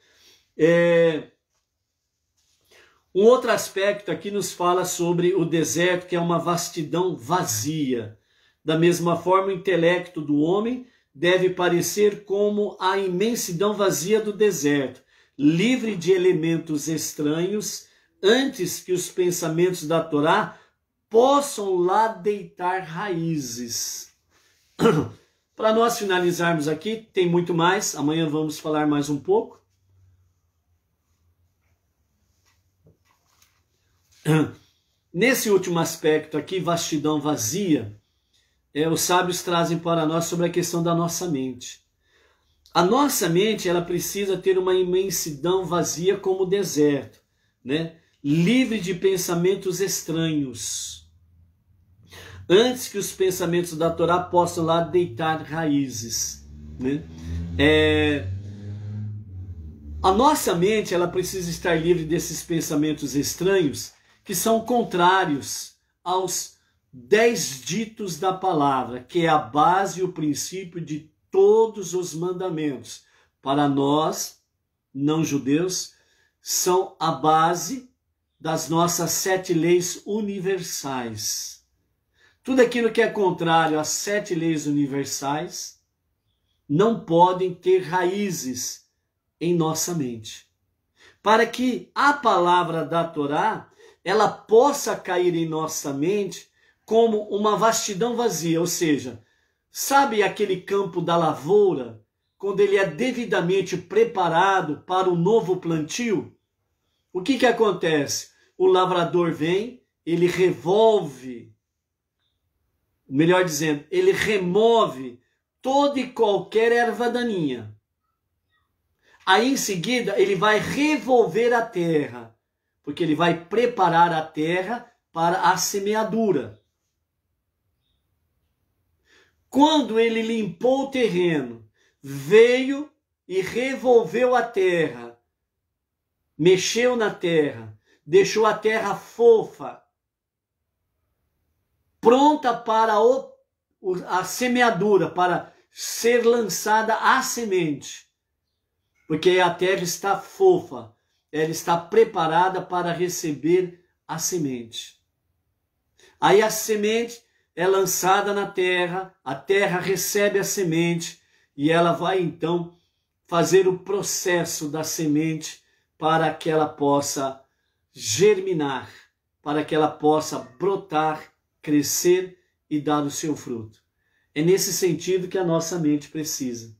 Um outro aspecto aqui nos fala sobre o deserto, que é uma vastidão vazia. Da mesma forma, o intelecto do homem deve parecer como a imensidão vazia do deserto, livre de elementos estranhos, antes que os pensamentos da Torá possam lá deitar raízes. Para nós finalizarmos aqui, tem muito mais, amanhã vamos falar mais um pouco. Nesse último aspecto aqui, vastidão vazia, os sábios trazem para nós sobre a questão da nossa mente. A nossa mente, ela precisa ter uma imensidão vazia como o deserto, né? livre de pensamentos estranhos, antes que os pensamentos da Torá possam lá deitar raízes, né? A nossa mente, ela precisa estar livre desses pensamentos estranhos que são contrários aos 10 ditos da palavra, que é a base e o princípio de todos os mandamentos. Para nós, não judeus, são a base das nossas 7 leis universais. Tudo aquilo que é contrário às 7 leis universais não podem ter raízes em nossa mente. Para que a palavra da Torá, ela possa cair em nossa mente como uma vastidão vazia, ou seja, sabe aquele campo da lavoura, quando ele é devidamente preparado para um novo plantio? O que acontece? O lavrador vem, ele revolve, melhor dizendo, ele remove toda e qualquer erva daninha. Aí em seguida ele vai revolver a terra, porque ele vai preparar a terra para a semeadura. Quando ele limpou o terreno, veio e revolveu a terra, mexeu na terra, deixou a terra fofa, pronta para a semeadura, para ser lançada a semente. Porque a terra está fofa, ela está preparada para receber a semente. Aí a semente é lançada na terra, a terra recebe a semente e ela vai então fazer o processo da semente para que ela possa germinar, para que ela possa brotar, crescer e dar o seu fruto. É nesse sentido que a nossa mente precisa.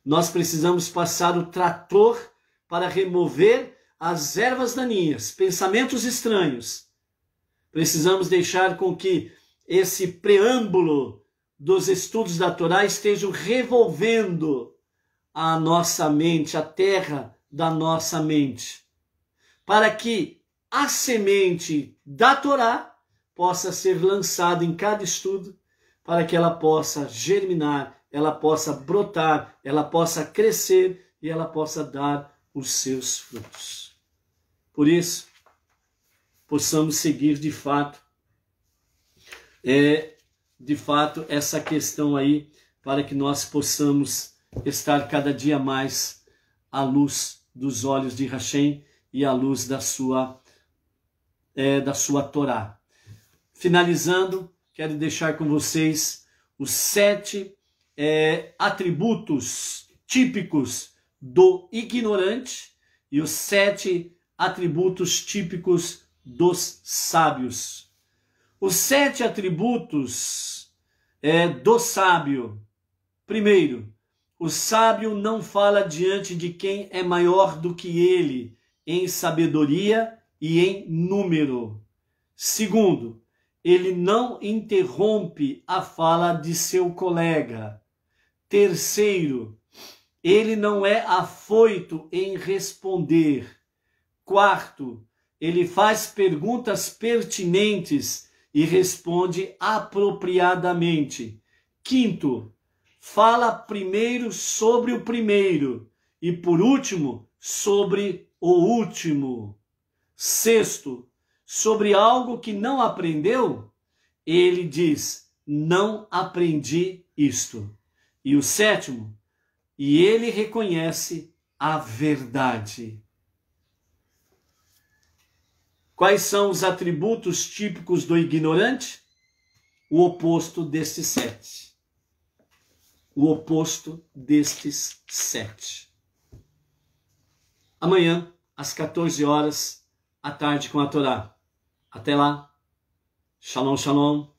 Nós precisamos passar o trator para remover as ervas daninhas, pensamentos estranhos. Precisamos deixar com que esse preâmbulo dos estudos da Torá estejam revolvendo a nossa mente, a terra da nossa mente, para que a semente da Torá possa ser lançada em cada estudo, para que ela possa germinar, ela possa brotar, ela possa crescer e ela possa dar os seus frutos. Por isso, possamos seguir de fato essa questão aí, para que nós possamos estar cada dia mais à luz dos olhos de Hashem e à luz da sua Torá. Finalizando, quero deixar com vocês os 7 atributos típicos do ignorante e os 7 atributos típicos dos sábios. Os 7 atributos do sábio. Primeiro, o sábio não fala diante de quem é maior do que ele em sabedoria e em número. Segundo, ele não interrompe a fala de seu colega. Terceiro, ele não é afoito em responder. Quarto, ele faz perguntas pertinentes e responde apropriadamente. Quinto, fala primeiro sobre o primeiro e, por último, sobre o último. Sexto, sobre algo que não aprendeu, ele diz, não aprendi isto. E o sétimo, e ele reconhece a verdade. Quais são os atributos típicos do ignorante? O oposto destes 7. O oposto destes 7. Amanhã, às 14 horas, à tarde com a Torá. Até lá. Shalom, shalom.